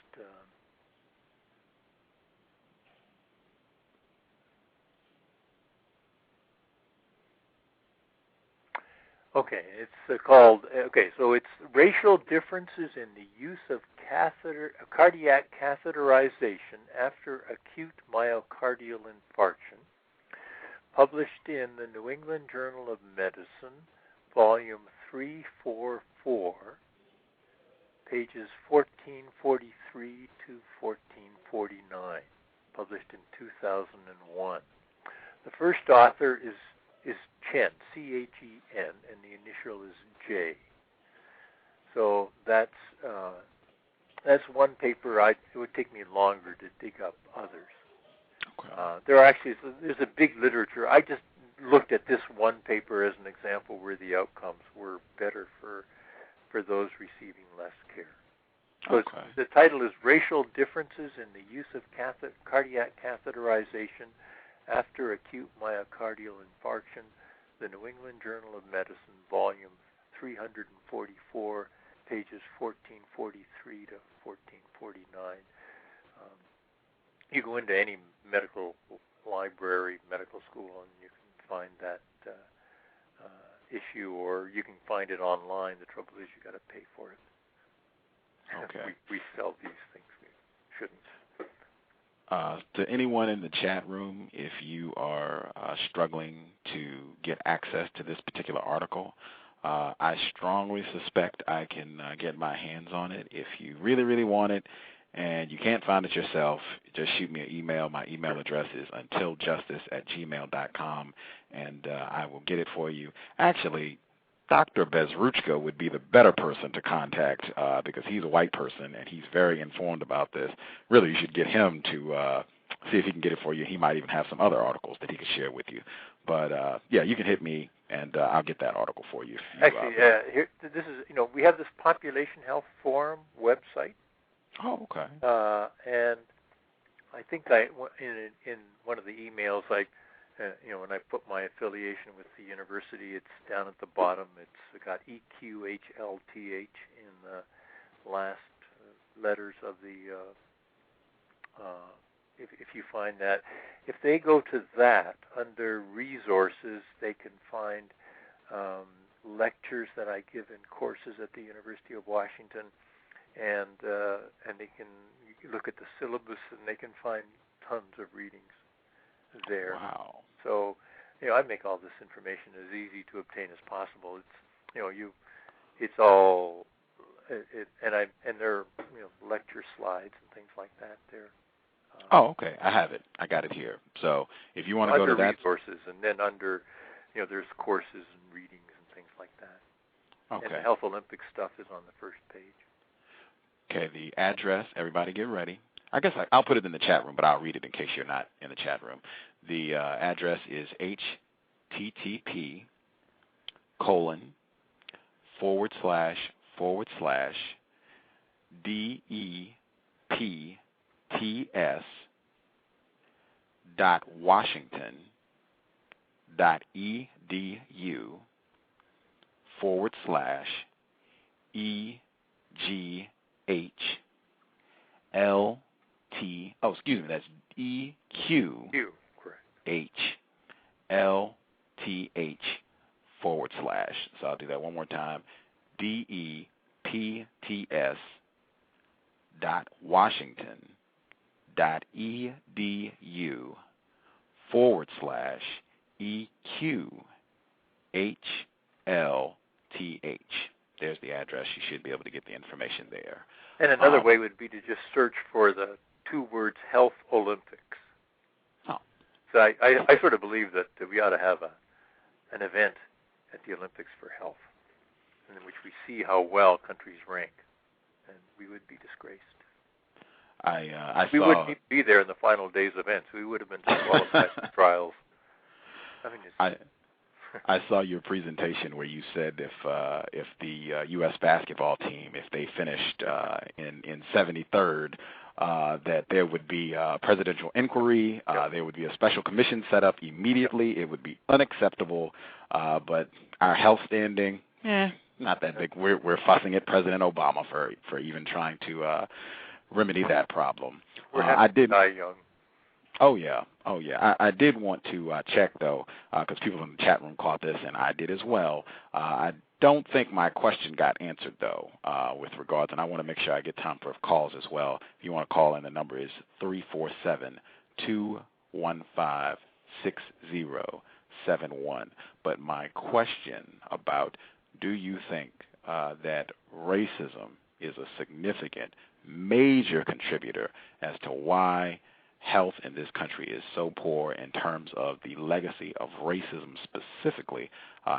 [SPEAKER 2] Okay, it's called. Okay, so it's racial differences in the use of cardiac catheterization after acute myocardial infarction, published in the New England Journal of Medicine, volume 344, pages 1443 to 1449, published in 2001. The first author is Chen, C-H-E-N, and the initial is J. So that's one paper. It would take me longer to dig up others.
[SPEAKER 1] Okay.
[SPEAKER 2] There's a big literature. I just looked at this one paper as an example where the outcomes were better for those receiving less care. So the title is Racial Differences in the Use of Cardiac Catheterization After Acute Myocardial Infarction, the New England Journal of Medicine, volume 344, pages 1443 to 1449. You go into any medical library, medical school, and you can find that issue, or you can find it online. The trouble is you got to pay for it.
[SPEAKER 1] Okay.
[SPEAKER 2] We sell these things. We shouldn't.
[SPEAKER 1] To anyone in the chat room, if you are struggling to get access to this particular article, I strongly suspect I can get my hands on it. If you really, really want it and you can't find it yourself, just shoot me an email. My email address is untiljustice@gmail.com, and I will get it for you. Actually, Dr. Bezruchka would be the better person to contact because he's a white person and he's very informed about this. Really, you should get him to see if he can get it for you. He might even have some other articles that he could share with you. But, yeah, you can hit me, and I'll get that article for you.
[SPEAKER 2] Actually, here, this is, we have this Population Health Forum website.
[SPEAKER 1] Oh, okay.
[SPEAKER 2] And I think in one of the emails, when I put my affiliation with the university, it's down at the bottom. It's got EQHLTH in the last letters of the, if you find that. If they go to that, under resources, they can find lectures that I give in courses at the University of Washington, and they can look at the syllabus, and they can find tons of readings there.
[SPEAKER 1] Wow.
[SPEAKER 2] So, I make all this information as easy to obtain as possible. It's all, and there are lecture slides and things like that there.
[SPEAKER 1] Oh, okay. I have it. I got it here. So if you want to go to that,
[SPEAKER 2] resources, and then under, there's courses and readings and things like that.
[SPEAKER 1] Okay.
[SPEAKER 2] And the Health Olympics stuff is on the first page.
[SPEAKER 1] Okay. The address. Everybody, get ready. I guess I'll put it in the chat room, but I'll read it in case you're not in the chat room. The address is that's EQHLTH / So I'll do that one more time. DEPTS.washington.edu /EQHLTH. There's the address. You should be able to get the information there.
[SPEAKER 2] And another way would be to just search for the two words Health Olympics.
[SPEAKER 1] Oh.
[SPEAKER 2] So I sort of believe that we ought to have an event at the Olympics for health, in which we see how well countries rank, and we would be disgraced. We wouldn't be there in the final day's events. We would have been disqualified from trials.
[SPEAKER 1] I saw your presentation where you said if the U.S. basketball team, if they finished in 73rd, that there would be a presidential inquiry, there would be a special commission set up immediately. It would be unacceptable, but our health standing, not that big. We're fussing at President Obama for even trying to remedy that problem.
[SPEAKER 2] I did die young.
[SPEAKER 1] Oh yeah. I did want to check though, because people in the chat room caught this, and I did as well. I don't think my question got answered though, with regards, and I want to make sure I get time for calls as well. If you want to call in, the number is 347-215-6071. But my question about, do you think that racism is a significant, major contributor as to why health in this country is so poor in terms of the legacy of racism specifically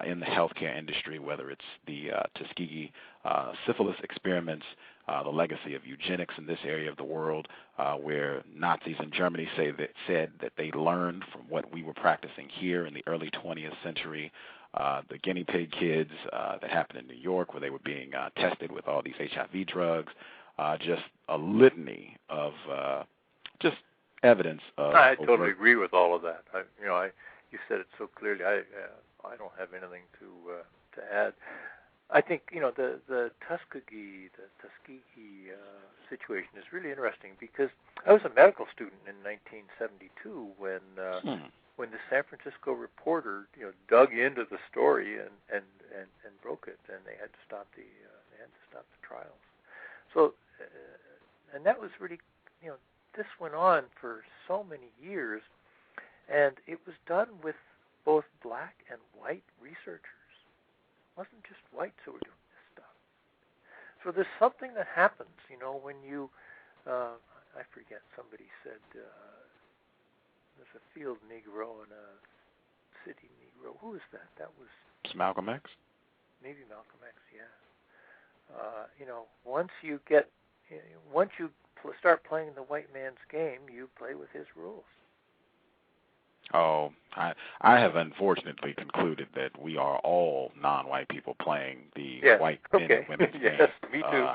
[SPEAKER 1] in the healthcare industry, whether it's the Tuskegee syphilis experiments, the legacy of eugenics in this area of the world, where Nazis in Germany said that they learned from what we were practicing here in the early 20th century, the guinea pig kids that happened in New York where they were being tested with all these HIV drugs, just a litany of just evidence of.
[SPEAKER 2] I totally agree with all of that. You said it so clearly. I don't have anything to add. I think the Tuskegee situation is really interesting because I was a medical student in 1972 when the San Francisco Reporter dug into the story and broke it, and they had to stop the trials. So and that was really this went on for so many years, and it was done with both black and white researchers. It wasn't just whites who were doing this stuff. So there's something that happens, when you, I forget, somebody said there's a field Negro and a city Negro. Who was that? That was...
[SPEAKER 1] It's Malcolm X?
[SPEAKER 2] Maybe Malcolm X, yeah. Once you start playing the white man's game, you play with his rules.
[SPEAKER 1] Oh, I have unfortunately concluded that we are all non-white people playing the white men and women's game.
[SPEAKER 2] Yes, me too.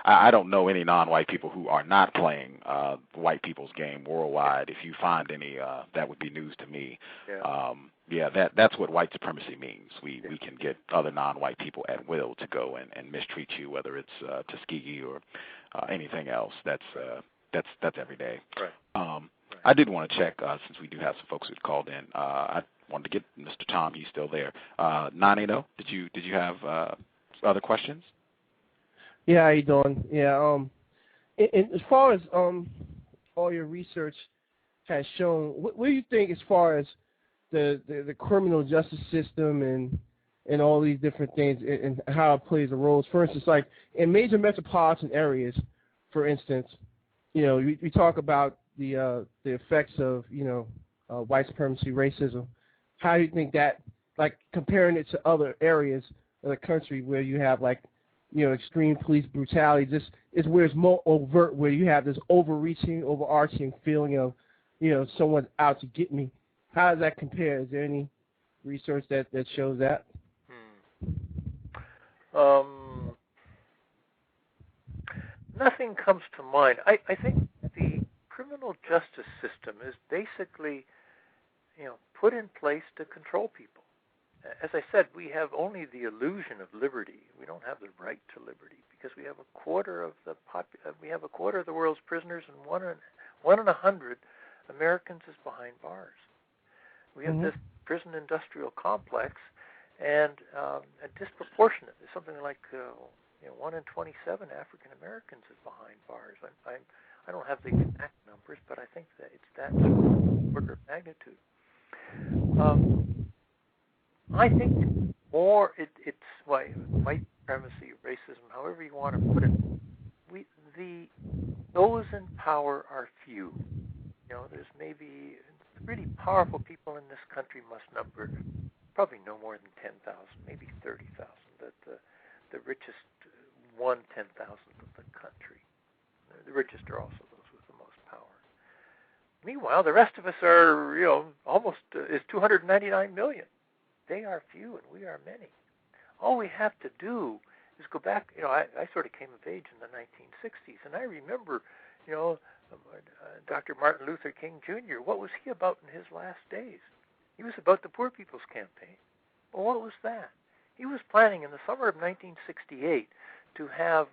[SPEAKER 1] I don't know any non-white people who are not playing white people's game worldwide. If you find any, that would be news to me.
[SPEAKER 2] Yeah.
[SPEAKER 1] That's what white supremacy means. We can get other non-white people at will to go and mistreat you, whether it's Tuskegee or anything else. That's every day.
[SPEAKER 2] Right.
[SPEAKER 1] I did want to check, since we do have some folks who've called in. I wanted to get Mr. Tom. He's still there. 980. Did you have other questions?
[SPEAKER 3] Yeah, how you doing? Yeah. As far as all your research has shown, what do you think as far as the criminal justice system and all these different things and how it plays a role? For instance, like in major metropolitan areas, for instance, we talk about the effects of white supremacy, racism. How do you think that, like comparing it to other areas of the country where you have like extreme police brutality, this is where it's more overt, where you have this overarching feeling of someone's out to get me. How does that compare? Is there any research that shows that?
[SPEAKER 2] Nothing comes to mind. I think the criminal justice system is basically, put in place to control people. As I said, we have only the illusion of liberty. We don't have the right to liberty because we have a quarter of the world's prisoners, and one in 100 Americans is behind bars. We have this prison industrial complex, and a disproportionate. There's something like 1 in 27 African Americans is behind bars. I don't have the exact numbers, but I think that it's that order of magnitude. I think more it's white supremacy, racism, however you want to put it. Those in power are few. There's maybe really powerful people in this country must number probably no more than 10,000, maybe 30,000. That the richest 1/10,000th of the country. The richest are also those with the most power. Meanwhile, the rest of us are, almost is 299 million. They are few and we are many. All we have to do is go back. I sort of came of age in the 1960s, and I remember, Dr. Martin Luther King Jr. What was he about in his last days? He was about the Poor People's Campaign. Well, what was that? He was planning in the summer of 1968 to have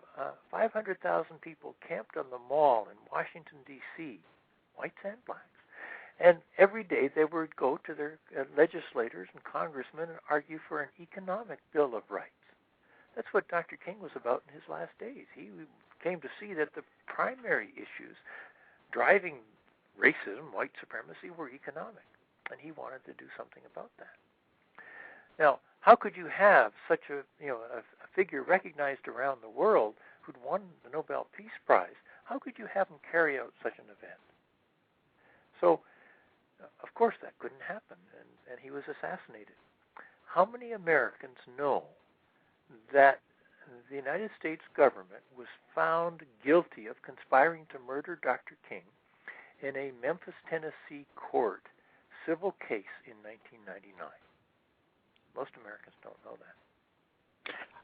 [SPEAKER 2] 500,000 people camped on the Mall in Washington, D.C., whites and blacks. And every day they would go to their legislators and congressmen and argue for an economic Bill of Rights. That's what Dr. King was about in his last days. He came to see that the primary issues driving racism, white supremacy, were economic, and he wanted to do something about that. Now, how could you have such a figure recognized around the world who'd won the Nobel Peace Prize? How could you have him carry out such an event? So, of course, that couldn't happen, and he was assassinated. How many Americans know that the United States government was found guilty of conspiring to murder Dr. King in a Memphis, Tennessee court civil case in 1999? Most Americans don't know that.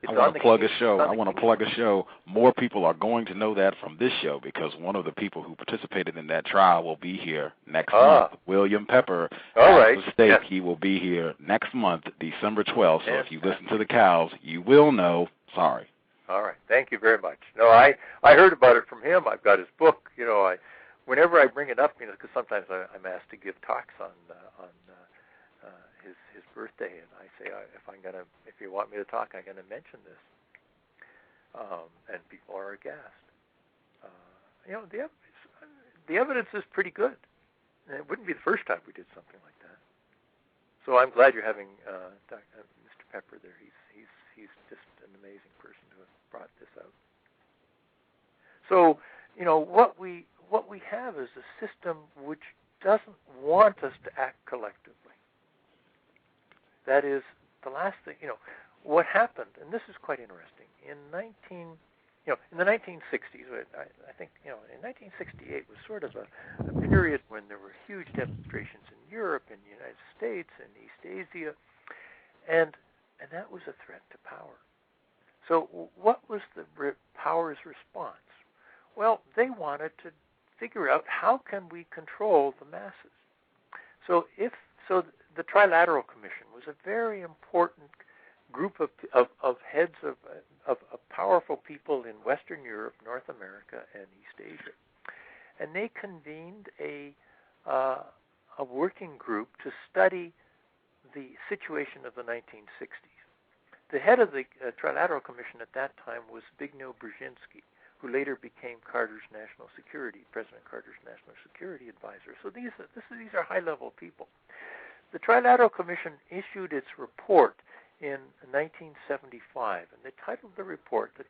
[SPEAKER 1] I want to plug a show. I want to plug a show. More people are going to know that from this show because one of the people who participated in that trial will be here next month. William Pepper.
[SPEAKER 2] All right.
[SPEAKER 1] State.
[SPEAKER 2] Yes.
[SPEAKER 1] He will be here next month, December 12th. So if you listen to the cows, you will know. Sorry.
[SPEAKER 2] All right. Thank you very much. No, I heard about it from him. I've got his book. Whenever I bring it up, because sometimes I'm asked to give talks on his birthday, and I say if you want me to talk, I'm gonna mention this, and people are aghast. The evidence is pretty good, and it wouldn't be the first time we did something like that. So I'm glad you're having Mr. Pepper there. He's just an amazing person to have brought this out. So what we have is a system which doesn't want us to act collectively. That is the last thing. What happened, and this is quite interesting. In the 1960s, I think in 1968 was sort of a period when there were huge demonstrations in Europe, in the United States, and East Asia, and that was a threat to power. So what was the power's response? Well, they wanted to figure out how can we control the masses. So the Trilateral Commission was a very important group of heads of powerful people in Western Europe, North America, and East Asia, and they convened a working group to study the situation of the 1960s. The head of the Trilateral Commission at that time was Zbigniew Brzezinski, who later became President Carter's national security advisor. So these are high-level people. The Trilateral Commission issued its report in 1975, and they titled the report the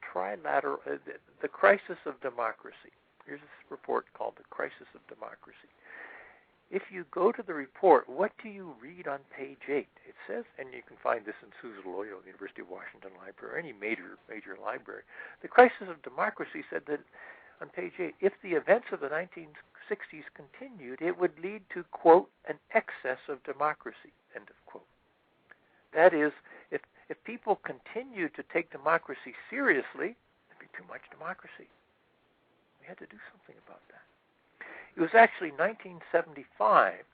[SPEAKER 2] Crisis of Democracy. Here's this report called The Crisis of Democracy. If you go to the report, what do you read on page 8? It says, and you can find this in Susan Loyo, the University of Washington Library, or any major library. The Crisis of Democracy said that on page 8, if the events of the 1960s continued, it would lead to, quote, an excess of democracy, end of quote. That is, if people continued to take democracy seriously, there'd be too much democracy. We had to do something about that. It was actually 1975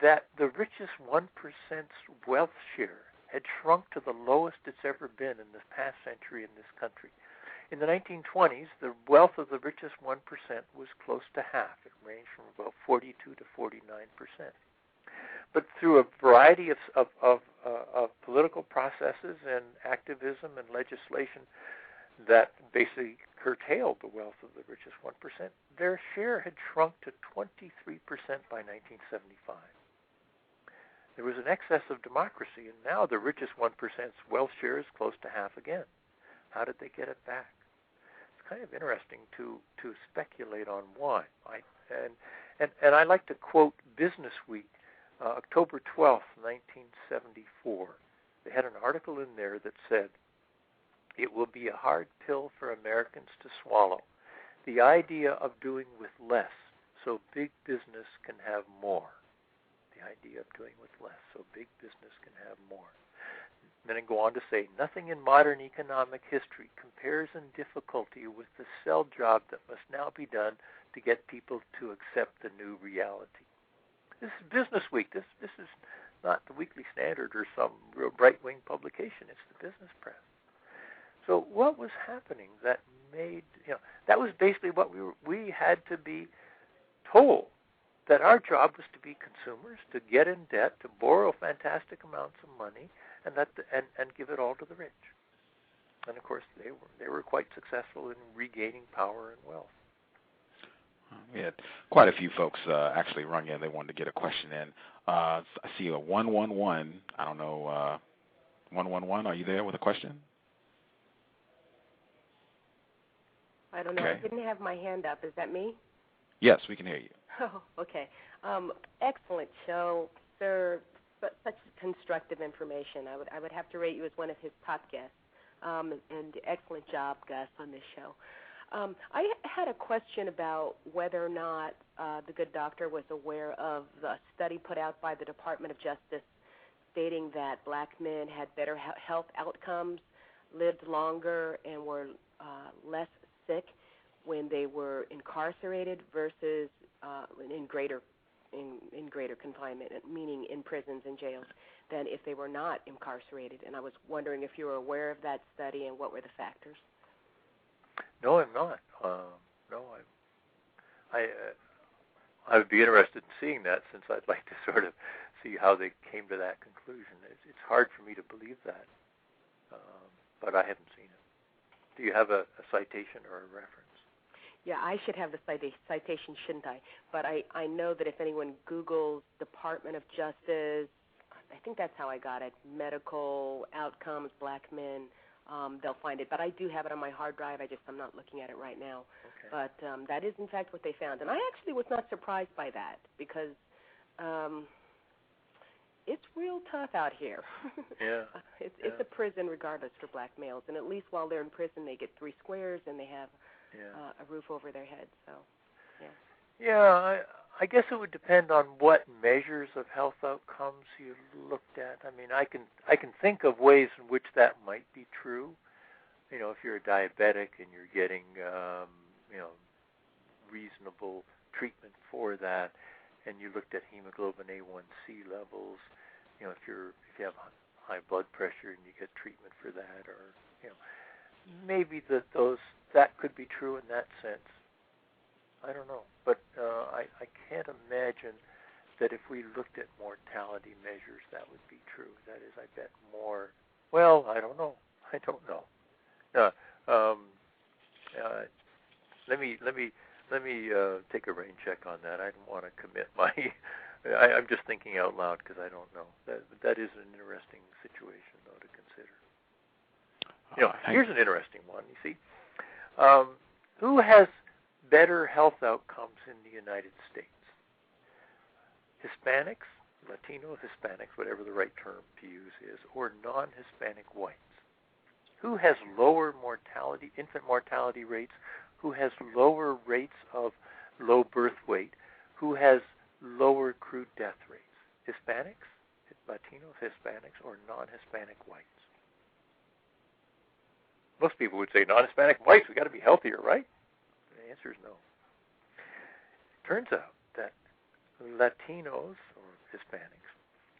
[SPEAKER 2] that the richest 1%'s wealth share had shrunk to the lowest it's ever been in this past century in this country. In the 1920s, the wealth of the richest 1% was close to half. It ranged from about 42 to 49%. But through a variety of political processes and activism and legislation that basically curtailed the wealth of the richest 1%, their share had shrunk to 23% by 1975. There was an excess of democracy, and now the richest 1%'s wealth share is close to half again. How did they get it back? It's kind of interesting to speculate on why. And I like to quote Business Week, October 12th, 1974. They had an article in there that said, "It will be a hard pill for Americans to swallow. The idea of doing with less so big business can have more." The idea of doing with less so big business can have more. Then I go on to say, nothing in modern economic history compares in difficulty with the cell job that must now be done to get people to accept the new reality. This is Business Week. This is not the Weekly Standard or some real right-wing publication. It's the business press. So what was happening that made, that was basically what we had to be told, that our job was to be consumers, to get in debt, to borrow fantastic amounts of money, and give it all to the rich. And of course, they were quite successful in regaining power and wealth.
[SPEAKER 1] We had quite a few folks actually rung in. They wanted to get a question in. I see a 111. I don't know, 111. Are you there with a question?
[SPEAKER 4] I don't know.
[SPEAKER 1] Okay.
[SPEAKER 4] I didn't have my hand up. Is that me?
[SPEAKER 1] Yes, we can hear you.
[SPEAKER 4] Oh, okay. Excellent show, sir. Such constructive information. I would have to rate you as one of his top guests. And excellent job, Gus, on this show. I had a question about whether or not the good doctor was aware of the study put out by the Department of Justice stating that black men had better health outcomes, lived longer, and were less sick when they were incarcerated versus in greater confinement, meaning in prisons and jails, than if they were not incarcerated. And I was wondering if you were aware of that study and what were the factors.
[SPEAKER 2] No, I'm not. I would be interested in seeing that, since I'd like to sort of see how they came to that conclusion. It's hard for me to believe that, but I haven't seen it. Do you have a citation or a reference?
[SPEAKER 4] Yeah, I should have the citation, shouldn't I? But I know that if anyone Googles Department of Justice, I think that's how I got it, medical outcomes, black men, they'll find it. But I do have it on my hard drive. I'm not looking at it right now.
[SPEAKER 2] Okay.
[SPEAKER 4] But that is, in fact, what they found. And I actually was not surprised by that because it's real tough out here.
[SPEAKER 2] Yeah.
[SPEAKER 4] It's a prison regardless for black males. And at least while they're in prison, they get 3 squares and they have a roof over their heads. So, yeah.
[SPEAKER 2] Yeah, I guess it would depend on what measures of health outcomes you looked at. I mean, I can think of ways in which that might be true. You know, if you're a diabetic and you're getting reasonable treatment for that, and you looked at hemoglobin A1C levels. You know, if you have high blood pressure and you get treatment for that, or maybe that could be true in that sense. I don't know, but I can't imagine that if we looked at mortality measures, that would be true. That is, I bet more. Well, I don't know. Let me take a rain check on that. I don't want to commit my. I'm just thinking out loud because I don't know. That is an interesting situation, though, to consider. Here's an interesting one. You see, who has better health outcomes in the United States? Hispanics, Latino Hispanics, whatever the right term to use is, or non-Hispanic whites? Who has lower mortality, infant mortality rates? Who has lower rates of low birth weight? Who has lower crude death rates? Hispanics, Latinos, Hispanics, or non-Hispanic whites? Most people would say non-Hispanic whites. We got to be healthier, right? The answer is no. It turns out that Latinos or Hispanics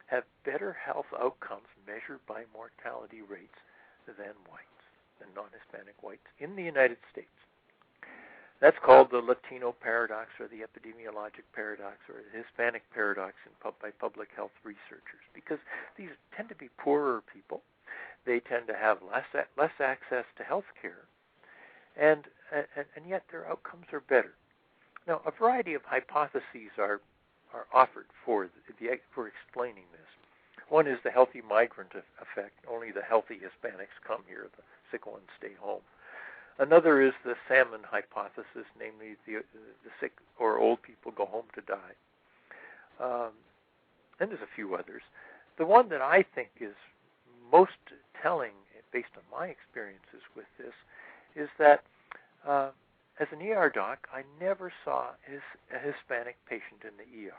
[SPEAKER 2] have better health outcomes measured by mortality rates than whites, than non-Hispanic whites in the United States. That's called the Latino paradox, or the epidemiologic paradox, or the Hispanic paradox by public health researchers, because these tend to be poorer people. They tend to have less access to health care, and yet their outcomes are better. Now, a variety of hypotheses are offered for explaining this. One is the healthy migrant effect. Only the healthy Hispanics come here. The sick ones stay home. Another is the salmon hypothesis, namely the sick or old people go home to die. And there's a few others. The one that I think is most telling, based on my experiences with this, is that as an ER doc, I never saw a Hispanic patient in the ER.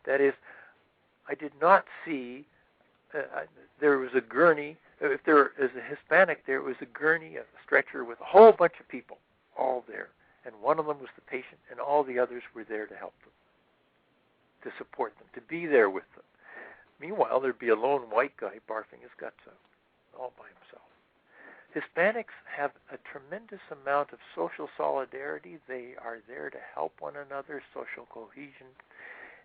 [SPEAKER 2] That is, I did not see, there was a gurney. If there is a Hispanic, there was a gurney, a stretcher with a whole bunch of people all there. And one of them was the patient, and all the others were there to help them, to support them, to be there with them. Meanwhile, there'd be a lone white guy barfing his guts out, all by himself. Hispanics have a tremendous amount of social solidarity. They are there to help one another, social cohesion.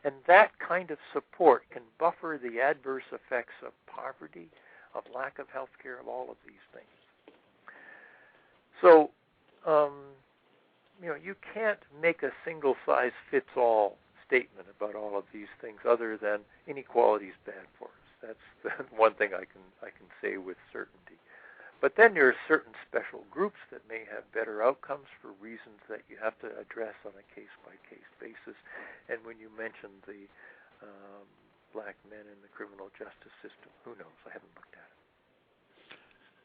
[SPEAKER 2] And that kind of support can buffer the adverse effects of poverty, of lack of health care, of all of these things. So, you can't make a single-size-fits-all statement about all of these things other than inequality is bad for us. That's the one thing I can say with certainty. But then there are certain special groups that may have better outcomes for reasons that you have to address on a case-by-case basis. And when you mentioned the black men in the criminal justice system, who knows? I haven't looked at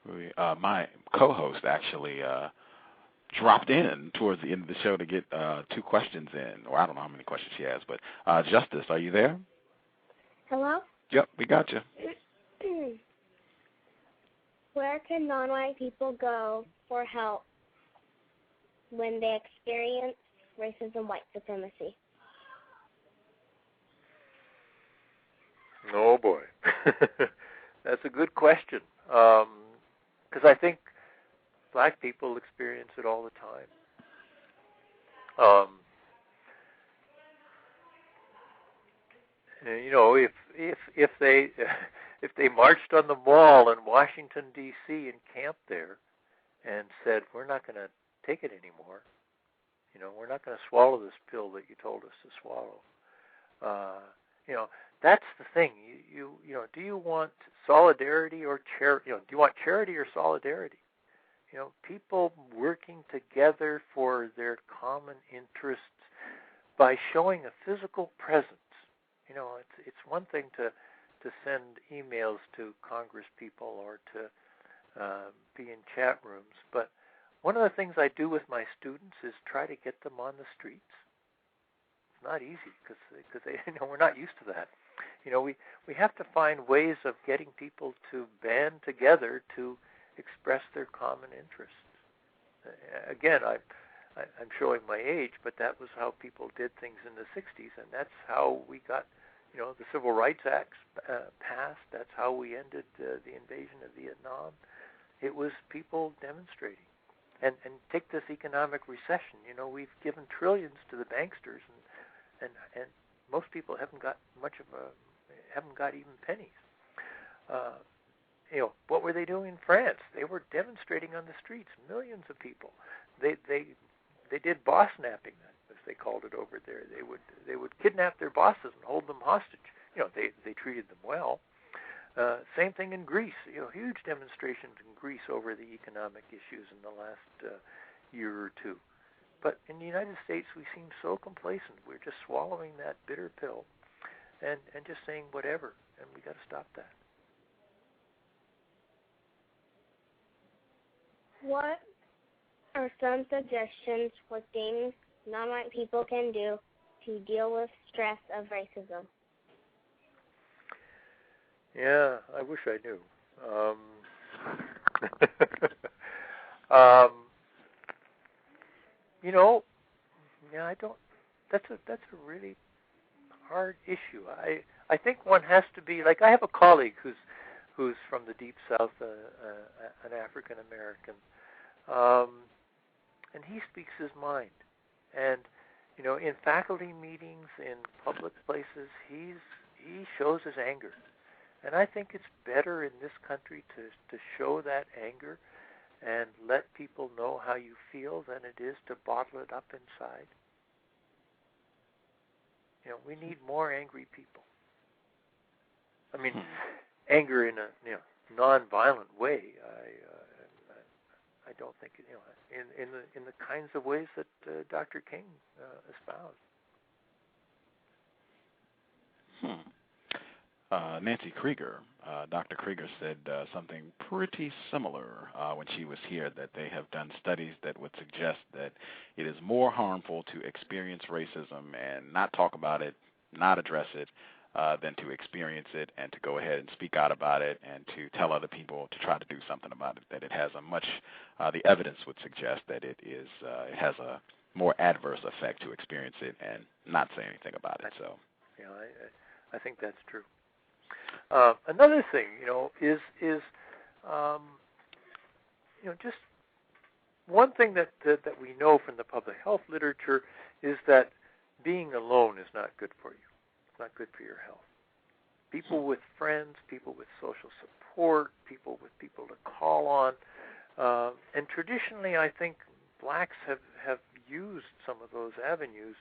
[SPEAKER 2] it.
[SPEAKER 1] My co-host actually dropped in towards the end of the show to get 2 questions in, or I don't know how many questions she has, but Justice, are you there?
[SPEAKER 5] Hello?
[SPEAKER 1] Yep, we got you.
[SPEAKER 5] Where can non-white people go for help when they experience racism, white supremacy?
[SPEAKER 2] Oh, boy. That's a good question. Because I think black people experience it all the time. You know, if they marched on the mall in Washington, D.C. and camped there and said, we're not going to take it anymore, you know, we're not going to swallow this pill that you told us to swallow. You know, that's the thing. You know, do you want solidarity or charity? You know, do you want charity or solidarity? You know, people working together for their common interests by showing a physical presence. You know, it's one thing to send emails to Congress people or to be in chat rooms, but one of the things I do with my students is try to get them on the streets. It's not easy because they, you know, we're not used to that. You know, we have to find ways of getting people to band together to express their common interests. Again, I'm showing my age, but that was how people did things in the 60s, and that's how we got, you know, the Civil Rights Acts passed. That's how we ended the invasion of Vietnam. It was people demonstrating. And take this economic recession. You know, we've given trillions to the banksters, and most people haven't got even pennies. You know, what were they doing in France? They were demonstrating on the streets, millions of people. They did boss napping, as they called it over there. They would kidnap their bosses and hold them hostage. You know, they treated them well. Same thing in Greece. You know, huge demonstrations in Greece over the economic issues in the last year or two. But in the United States, we seem so complacent. We're just swallowing that bitter pill and just saying whatever, and we got to stop that.
[SPEAKER 5] What are some suggestions for things non-white people can do to deal with stress of racism?
[SPEAKER 2] Yeah, I wish I knew. You know, yeah, I don't. That's a really hard issue. I think one has to be like, I have a colleague who's from the Deep South, an African American, and he speaks his mind. And you know, in faculty meetings, in public places, he shows his anger. And I think it's better in this country to show that anger and let people know how you feel than it is to bottle it up inside. You know, we need more angry people. I mean, anger in a non-violent way. I don't think in the kinds of ways that Dr. King espoused.
[SPEAKER 1] Nancy Krieger, Dr. Krieger said something pretty similar when she was here, that they have done studies that would suggest that it is more harmful to experience racism and not talk about it, not address it, than to experience it and to go ahead and speak out about it and to tell other people to try to do something about it, that it has a much, the evidence would suggest that it has a more adverse effect to experience it and not say anything about it. So,
[SPEAKER 2] yeah, I think that's true. Another thing, is just one thing that we know from the public health literature is that being alone is not good for you. It's not good for your health. People with friends, people with social support, people with people to call on, and traditionally, I think blacks have used some of those avenues.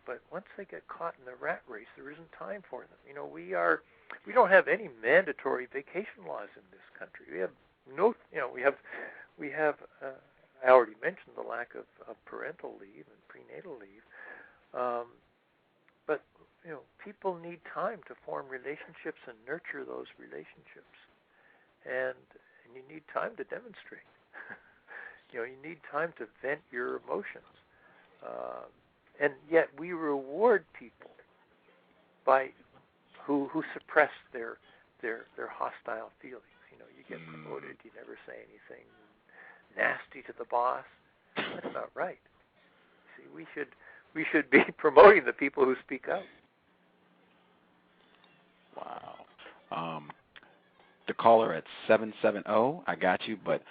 [SPEAKER 2] But once they get caught in the rat race, there isn't time for them. We don't have any mandatory vacation laws in this country. We have no, we have. I already mentioned the lack of parental leave and prenatal leave, but people need time to form relationships and nurture those relationships, and you need time to demonstrate. You need time to vent your emotions, and yet we reward people who suppress their hostile feelings. You get promoted, you never say anything nasty to the boss. That's not right. See, we should be promoting the people who speak out.
[SPEAKER 1] Wow. The caller at 770, I got you, but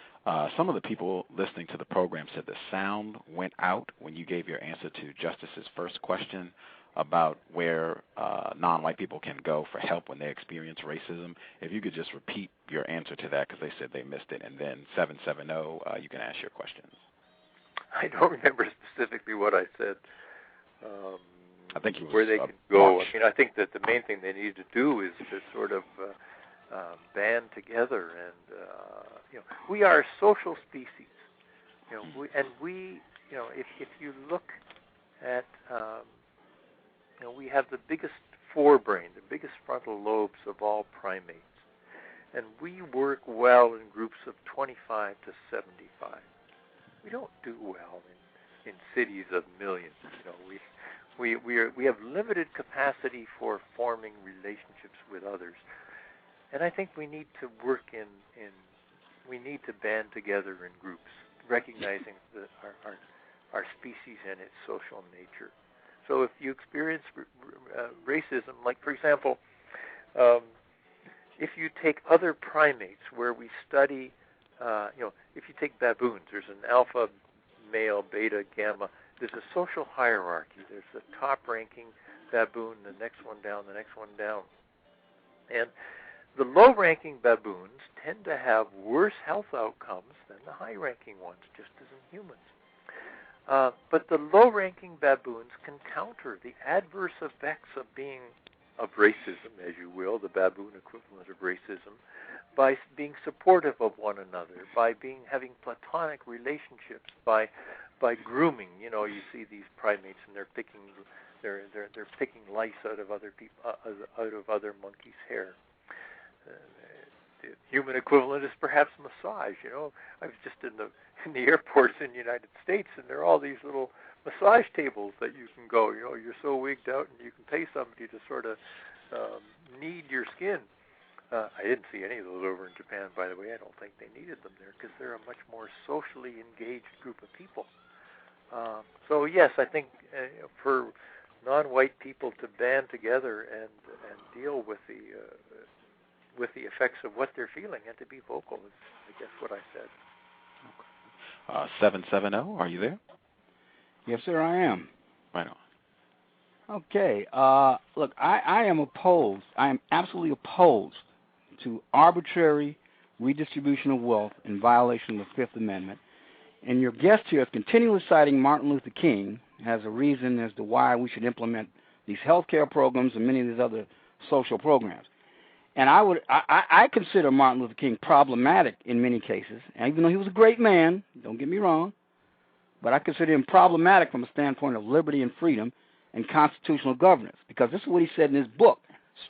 [SPEAKER 1] some of the people listening to the program said the sound went out when you gave your answer to Justice's first question about where non-white people can go for help when they experience racism. If you could just repeat your answer to that, because they said they missed it, and then 770, you can ask your questions.
[SPEAKER 2] I don't remember specifically what I said.
[SPEAKER 1] I think it was
[SPEAKER 2] where they can go.
[SPEAKER 1] March.
[SPEAKER 2] I think that the main thing they need to do is to sort of band together, and we are a social species. If you look at we have the biggest forebrain, the biggest frontal lobes of all primates, and we work well in groups of 25 to 75. We don't do well in cities of millions. We have limited capacity for forming relationships with others, and I think we need to work we need to band together in groups, recognizing our species and its social nature. So if you experience racism, like, for example, if you take other primates where we study, if you take baboons, there's an alpha male, beta, gamma. There's a social hierarchy. There's the top-ranking baboon, the next one down, the next one down. And the low-ranking baboons tend to have worse health outcomes than the high-ranking ones, just as in humans. But the low-ranking baboons can counter the adverse effects of racism, as you will, the baboon equivalent of racism, by being supportive of one another, by having platonic relationships, by grooming. You see these primates, and they're picking lice out of other people, out of other monkeys' hair. The human equivalent is perhaps massage. I was just in the airports in the United States, and there are all these little massage tables that you can go. You're so wigged out, and you can pay somebody to sort of knead your skin. I didn't see any of those over in Japan, by the way. I don't think they needed them there because they're a much more socially engaged group of people. So yes, I think for non-white people to band together and deal with the effects of what they're feeling and to be vocal is, I guess, what I said.
[SPEAKER 1] 770, are you there?
[SPEAKER 6] Yes, sir, I am.
[SPEAKER 1] Right on.
[SPEAKER 6] Okay. Look, I am opposed. I am absolutely opposed to arbitrary redistribution of wealth in violation of the Fifth Amendment. And your guest here is continually citing Martin Luther King as a reason as to why we should implement these health care programs and many of these other social programs. And I consider Martin Luther King problematic in many cases, and even though he was a great man, don't get me wrong, but I consider him problematic from a standpoint of liberty and freedom and constitutional governance, because this is what he said in his book,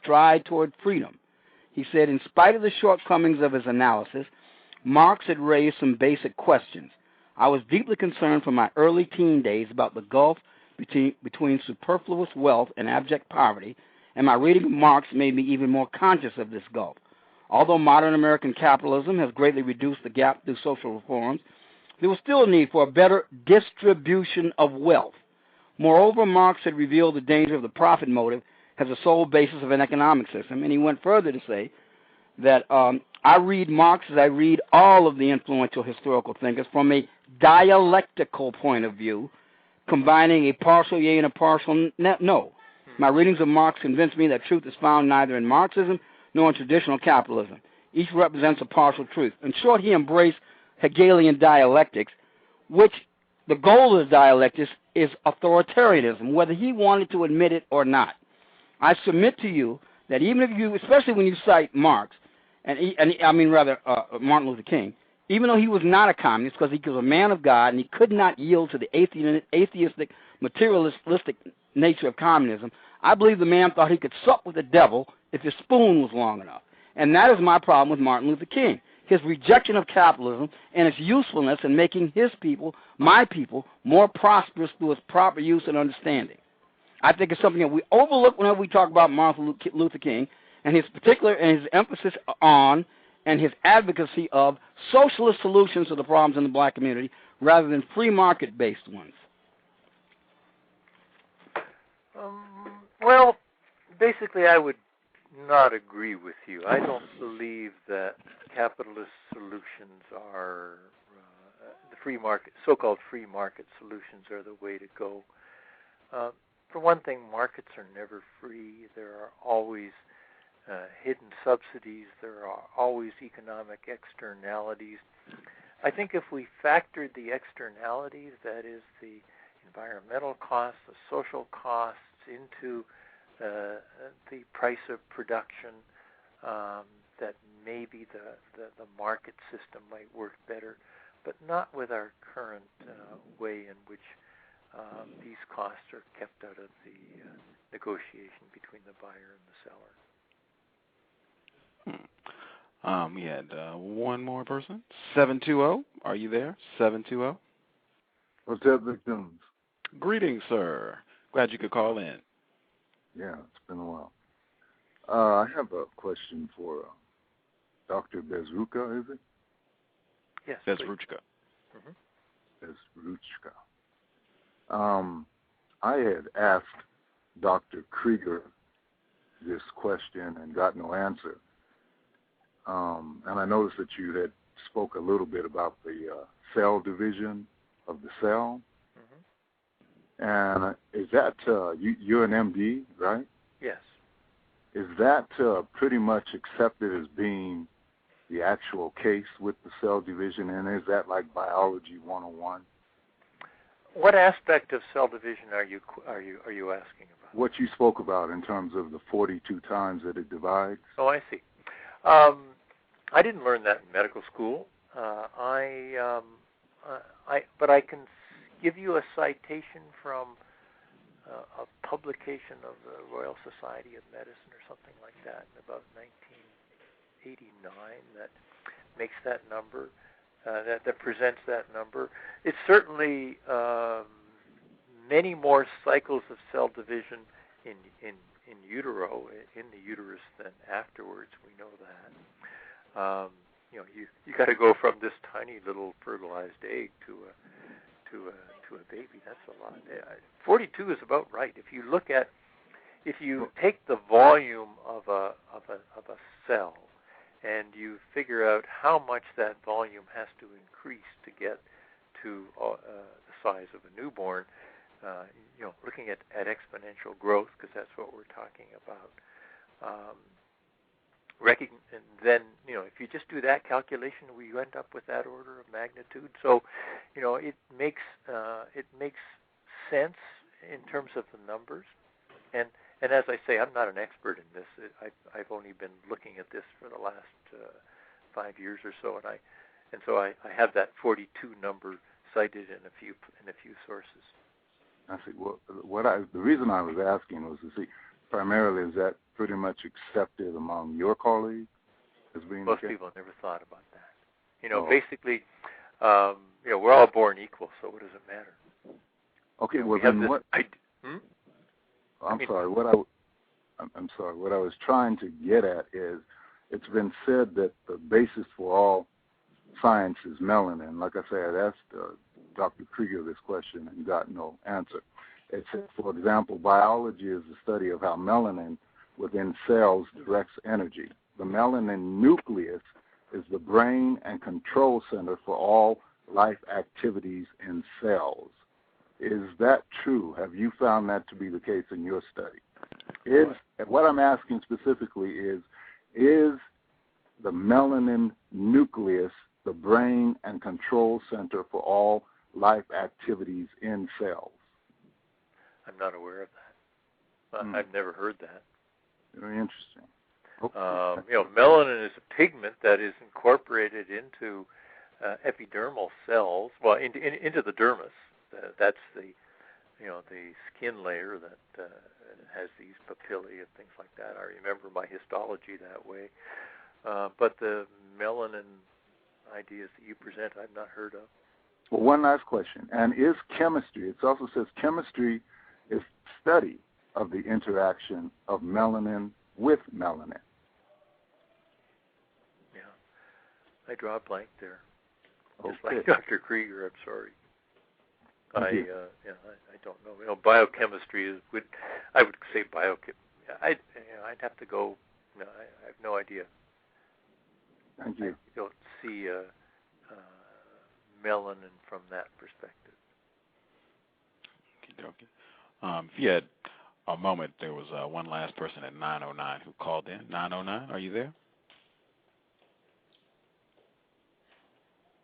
[SPEAKER 6] Stride Toward Freedom. He said, in spite of the shortcomings of his analysis, Marx had raised some basic questions. I was deeply concerned from my early teen days about the gulf between superfluous wealth and abject poverty, and my reading of Marx made me even more conscious of this gulf. Although modern American capitalism has greatly reduced the gap through social reforms, there was still a need for a better distribution of wealth. Moreover, Marx had revealed the danger of the profit motive as the sole basis of an economic system, and he went further to say that I read Marx as I read all of the influential historical thinkers from a dialectical point of view, combining a partial yea and a partial no. My readings of Marx convinced me that truth is found neither in Marxism nor in traditional capitalism. Each represents a partial truth. In short, he embraced Hegelian dialectics, which the goal of the dialectics is authoritarianism, whether he wanted to admit it or not. I submit to you that even if you, especially when you cite Marx, Martin Luther King, even though he was not a communist because he was a man of God and he could not yield to the atheistic, materialistic nature of communism, I believe the man thought he could sup with the devil if his spoon was long enough. And that is my problem with Martin Luther King, his rejection of capitalism and its usefulness in making his people, my people, more prosperous through its proper use and understanding. I think it's something that we overlook whenever we talk about Martin Luther King and his emphasis on and his advocacy of socialist solutions to the problems in the black community rather than free market-based ones.
[SPEAKER 2] Well, basically I would not agree with you. I don't believe that capitalist solutions are the free market, so-called free market solutions are the way to go. For one thing, markets are never free. There are always hidden subsidies. There are always economic externalities. I think if we factored the externalities, that is the environmental costs, the social costs, into the price of production, that maybe the market system might work better, but not with our current way in which these costs are kept out of the negotiation between the buyer and the seller.
[SPEAKER 1] We had one more person. 720, are you there? 720.
[SPEAKER 7] What's up, victims?
[SPEAKER 1] Greetings, sir. Glad you could call in.
[SPEAKER 7] Yeah, it's been a while. I have a question for Dr. Bezruchka, is it?
[SPEAKER 2] Yes.
[SPEAKER 1] Bezruchka.
[SPEAKER 7] Bezruchka. I had asked Dr. Krieger this question and got no answer. And I noticed that you had spoke a little bit about the cell division of the cell. And is that, you're an MD, right?
[SPEAKER 2] Yes.
[SPEAKER 7] Is that pretty much accepted as being the actual case with the cell division? And is that like biology 101?
[SPEAKER 2] What aspect of cell division are you asking about?
[SPEAKER 7] What you spoke about in terms of the 42 times that it divides.
[SPEAKER 2] Oh, I see. I didn't learn that in medical school. But I can give you a citation from a publication of the Royal Society of Medicine or something like that in about 1989 that makes that number, that presents that number. It's certainly many more cycles of cell division in utero, in the uterus, than afterwards. We know that. You got to go from this tiny little fertilized egg to a baby. That's a lot. 42 is about right. If you take the volume of a cell and you figure out how much that volume has to increase to get to the size of a newborn, looking at exponential growth, because that's what we're talking about. And then, if you just do that calculation, we end up with that order of magnitude. So, it makes sense in terms of the numbers. And as I say, I'm not an expert in this. I've only been looking at this for the last 5 years or so, and so I have that 42 number cited in a few sources.
[SPEAKER 7] I see. Well, the reason I was asking was to see, primarily, is that pretty much accepted among your colleagues as being
[SPEAKER 2] most people never thought about that. Basically, we're all born equal, so what does it matter?
[SPEAKER 7] Okay, well then what? I'm sorry. What I was trying to get at is, it's been said that the basis for all science is melanin. Like I said, I asked Dr. Krieger this question and got no answer. It said, for example, biology is the study of how melanin within cells directs energy. The melanin nucleus is the brain and control center for all life activities in cells. Is that true? Have you found that to be the case in your study? What I'm asking specifically is the melanin nucleus the brain and control center for all life activities in cells?
[SPEAKER 2] I'm not aware of that. I've never heard that.
[SPEAKER 7] Very interesting.
[SPEAKER 2] Melanin is a pigment that is incorporated into epidermal cells, well, into the dermis. That's the skin layer that has these papillae and things like that. I remember my histology that way. But the melanin ideas that you present, I've not heard of.
[SPEAKER 7] Well, one last question. And is chemistry, it also says chemistry is study of the interaction of melanin with melanin.
[SPEAKER 2] Yeah. I draw a blank there.
[SPEAKER 7] Okay.
[SPEAKER 2] Just like Dr. Krieger, I'm sorry. I don't know. Biochemistry is I would say biochem. I'd have to go. No, I have no idea.
[SPEAKER 7] Thank you.
[SPEAKER 2] I don't see melanin from that perspective.
[SPEAKER 1] Okay. If you had a moment, there was one last person at 909 who called in. 909, are you there?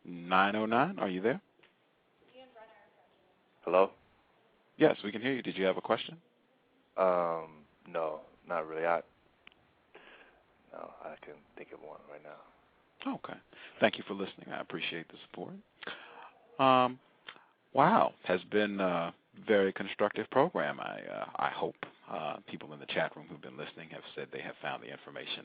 [SPEAKER 1] 909, are you there?
[SPEAKER 8] Hello?
[SPEAKER 1] Yes, we can hear you. Did you have a question?
[SPEAKER 8] No, not really. I can think of one right now.
[SPEAKER 1] Okay. Thank you for listening. I appreciate the support. Wow, has been a very constructive program. I hope people in the chat room who've been listening have said they have found the information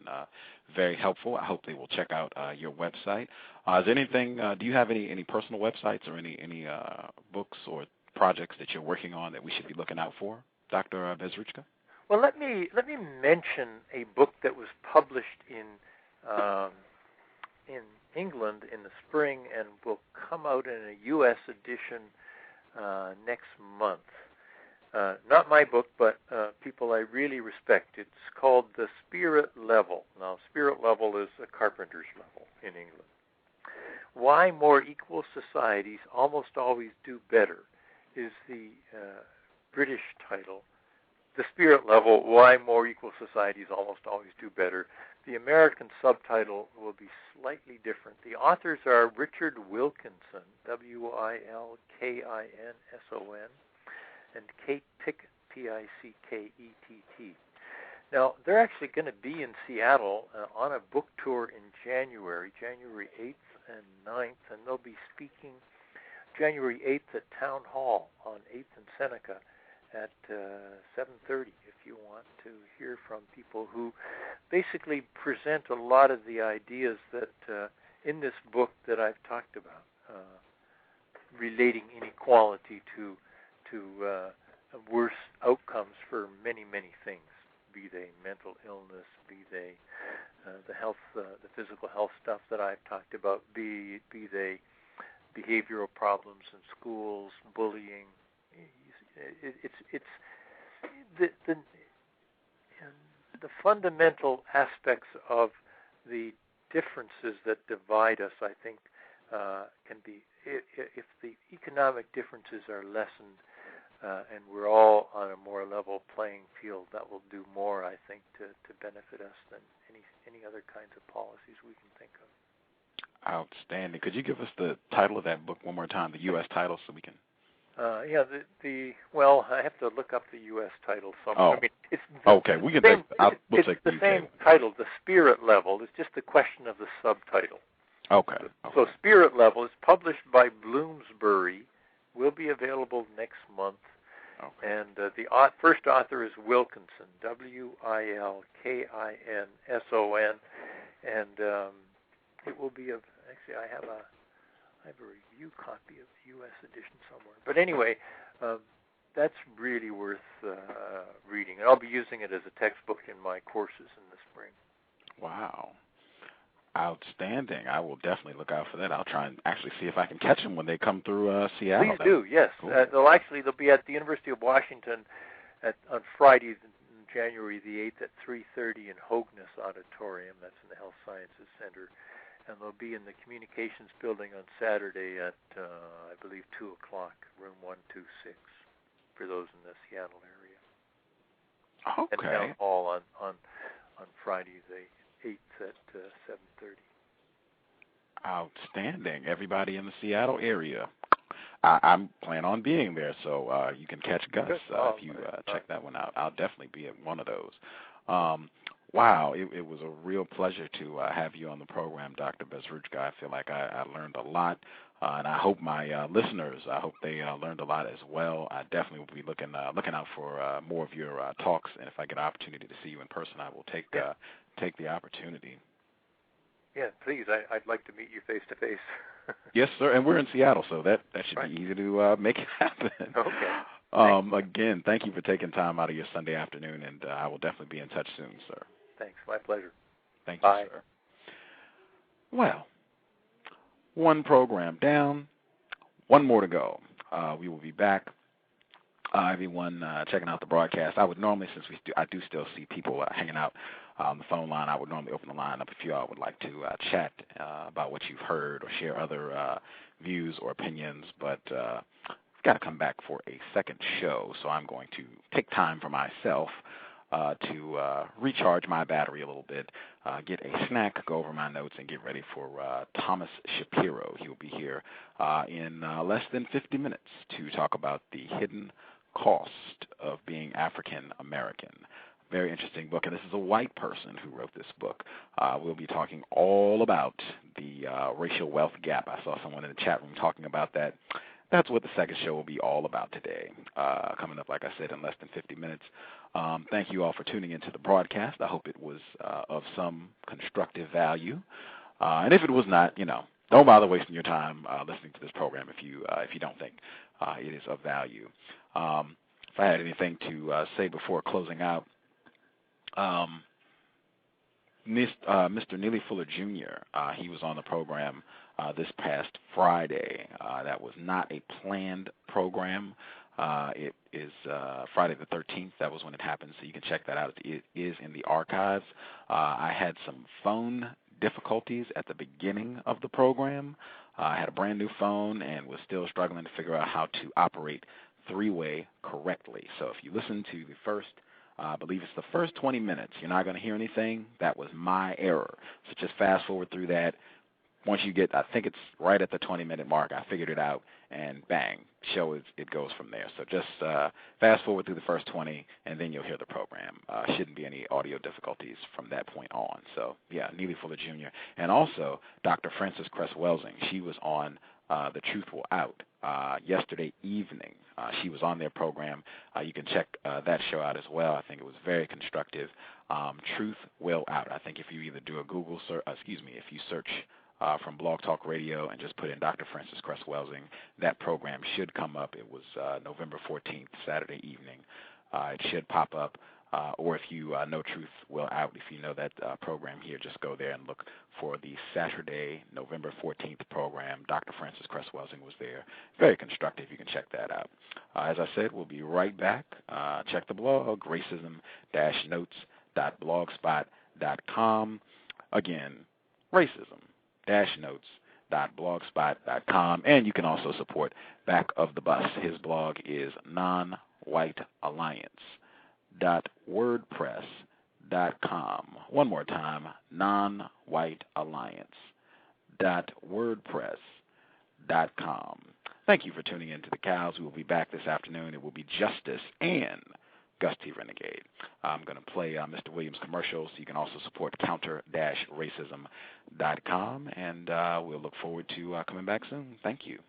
[SPEAKER 1] very helpful. I hope they will check out your website. Is there anything? Do you have any personal websites or any books or projects that you're working on that we should be looking out for, Dr. Bezruchka?
[SPEAKER 2] Well, let me mention a book that was published in England in the spring and will come out in a U.S. edition next month. Not my book, but people I really respect. It's called The Spirit Level. Now, Spirit Level is a carpenter's level in England. Why More Equal Societies Almost Always Do Better is the British title. The Spirit Level, Why More Equal Societies Almost Always Do Better. The American subtitle will be slightly different. The authors are Richard Wilkinson, Wilkinson, and Kate Pickett, Pickett. Now, they're actually going to be in Seattle on a book tour in January 8th and 9th, and they'll be speaking January 8th at Town Hall on 8th and Seneca at 7:30 if you want to hear from people who basically present a lot of the ideas that in this book that I've talked about, relating inequality to worse outcomes for many, many things, be they mental illness, be they the physical health stuff that I've talked about, be they behavioral problems in schools, bullying. It's the fundamental aspects of the differences that divide us, I think, can be, if the economic differences are lessened and we're all on a more level playing field, that will do more, I think, to benefit us than any other kinds of policies we can think of.
[SPEAKER 1] Outstanding. Could you give us the title of that book one more time, the U.S. title, so we can...
[SPEAKER 2] Well, I have to look up the U.S. title somewhere.
[SPEAKER 1] Oh.
[SPEAKER 2] I mean, it's
[SPEAKER 1] okay. We can take. We'll take
[SPEAKER 2] the same title, The Spirit Level. It's just a question of the subtitle.
[SPEAKER 1] Okay.
[SPEAKER 2] So Spirit Level is published by Bloomsbury. Will be available next month.
[SPEAKER 1] Okay.
[SPEAKER 2] And the first author is Wilkinson, Wilkinson, and it will be actually I have a review copy of the U.S. edition somewhere. But anyway, that's really worth reading. And I'll be using it as a textbook in my courses in the spring.
[SPEAKER 1] Wow. Outstanding. I will definitely look out for that. I'll try and actually see if I can catch them when they come through Seattle.
[SPEAKER 2] Please do, yes. Cool. They'll be at the University of Washington on Friday, January the 8th at 3:30 in Hogness Auditorium. That's in the Health Sciences Center. And they'll be in the Communications Building on Saturday at, I believe, 2 o'clock, room 126, for those in the Seattle area.
[SPEAKER 1] Okay.
[SPEAKER 2] And Town Hall on Friday the 8th at 7:30.
[SPEAKER 1] Outstanding. Everybody in the Seattle area. I'm planning on being there, so you can catch Gus if you check that one out. I'll definitely be at one of those. wow, it was a real pleasure to have you on the program, Dr. Bezruchka. I feel like I learned a lot, and I hope my listeners, I hope they learned a lot as well. I definitely will be looking out for more of your talks, and if I get an opportunity to see you in person, I will take the opportunity.
[SPEAKER 2] Yeah, please. I'd like to meet you face to face.
[SPEAKER 1] Yes, sir. And we're in Seattle, so that should be easy to make it happen.
[SPEAKER 2] Okay.
[SPEAKER 1] Again, thank you for taking time out of your Sunday afternoon, and I will definitely be in touch soon, sir.
[SPEAKER 2] Thanks. My pleasure.
[SPEAKER 1] Thank you,
[SPEAKER 2] Bye.
[SPEAKER 1] sir. Well, one program down, one more to go. We will be back. Everyone checking out the broadcast. I would normally, since I do still see people hanging out on the phone line, I would normally open the line up if you all would like to chat about what you've heard or share other views or opinions. But I've got to come back for a second show, so I'm going to take time for myself to recharge my battery a little bit, get a snack, go over my notes, and get ready for Thomas Shapiro. He'll be here in less than 50 minutes to talk about the hidden cost of being African American. Very interesting book, and this is a white person who wrote this book. We'll be talking all about the racial wealth gap. I saw someone in the chat room talking about that. That's what the second show will be all about today. Coming up, like I said, in less than 50 minutes. Thank you all for tuning into the broadcast. I hope it was of some constructive value. And if it was not, don't bother wasting your time listening to this program if you don't think it is of value. If I had anything to say before closing out, Mr. Neely Fuller Jr., he was on the program this past Friday. That was not a planned program. It is Friday the 13th. That was when it happened, so you can check that out. It is in the archives. I had some phone difficulties at the beginning of the program. I had a brand new phone and was still struggling to figure out how to operate three-way correctly. So if you listen to the first, I believe it's the first 20 minutes, you're not going to hear anything. That was my error. So just fast forward through that. Once you get, I think it's right at the 20-minute mark, I figured it out, and bang, it goes from there. So just fast forward through the first 20, and then you'll hear the program. Shouldn't be any audio difficulties from that point on. So, yeah, Neely Fuller Jr. And also Dr. Frances Cress-Welsing. She was on The Truth Will Out yesterday evening. She was on their program. You can check that show out as well. I think it was very constructive. Truth Will Out. I think if you either do a Google search, if you search from Blog Talk Radio and just put in Dr. Frances Cress-Welsing, that program should come up. It was November 14th, Saturday evening. It should pop up. Or if you know Truth Will Out, if you know that program here, just go there and look for the Saturday, November 14th program. Dr. Frances Cress-Welsing was there. Very constructive. You can check that out. As I said, we'll be right back. Check the blog, racism-notes.blogspot.com. Again, racism-notes.blogspot.com. And you can also support Back of the Bus. His blog is nonwhitealliance.wordpress.com. One more time, nonwhitealliance.wordpress.com. Thank you for tuning in to The Cows. We will be back this afternoon. It will be Justice and Gus T Renegade. I'm going to play Mr. Williams' commercials, so you can also support counter-racism.com, and we'll look forward to coming back soon. Thank you.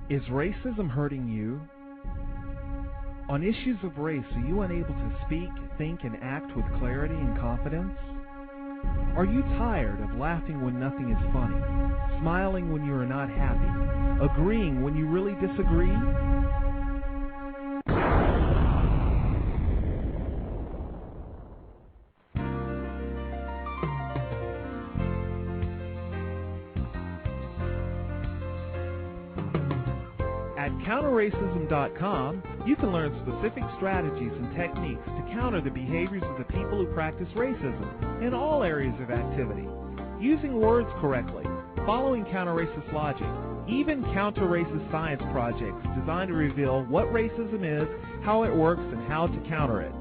[SPEAKER 9] Is racism hurting you? On issues of race, are you unable to speak, think, and act with clarity and confidence? Are you tired of laughing when nothing is funny, smiling when you are not happy, agreeing when you really disagree? At counterracism.com, you can learn specific strategies and techniques to counter the behaviors of the people who practice racism in all areas of activity, using words correctly, following counter-racist logic, even counter-racist science projects designed to reveal what racism is, how it works, and how to counter it.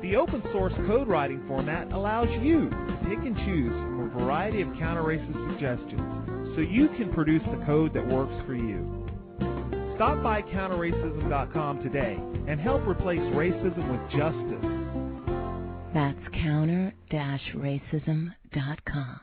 [SPEAKER 9] The open-source code writing format allows you to pick and choose from a variety of counter-racist suggestions so you can produce the code that works for you. Stop by counterracism.com today and help replace racism with justice.
[SPEAKER 10] That's counter-racism.com.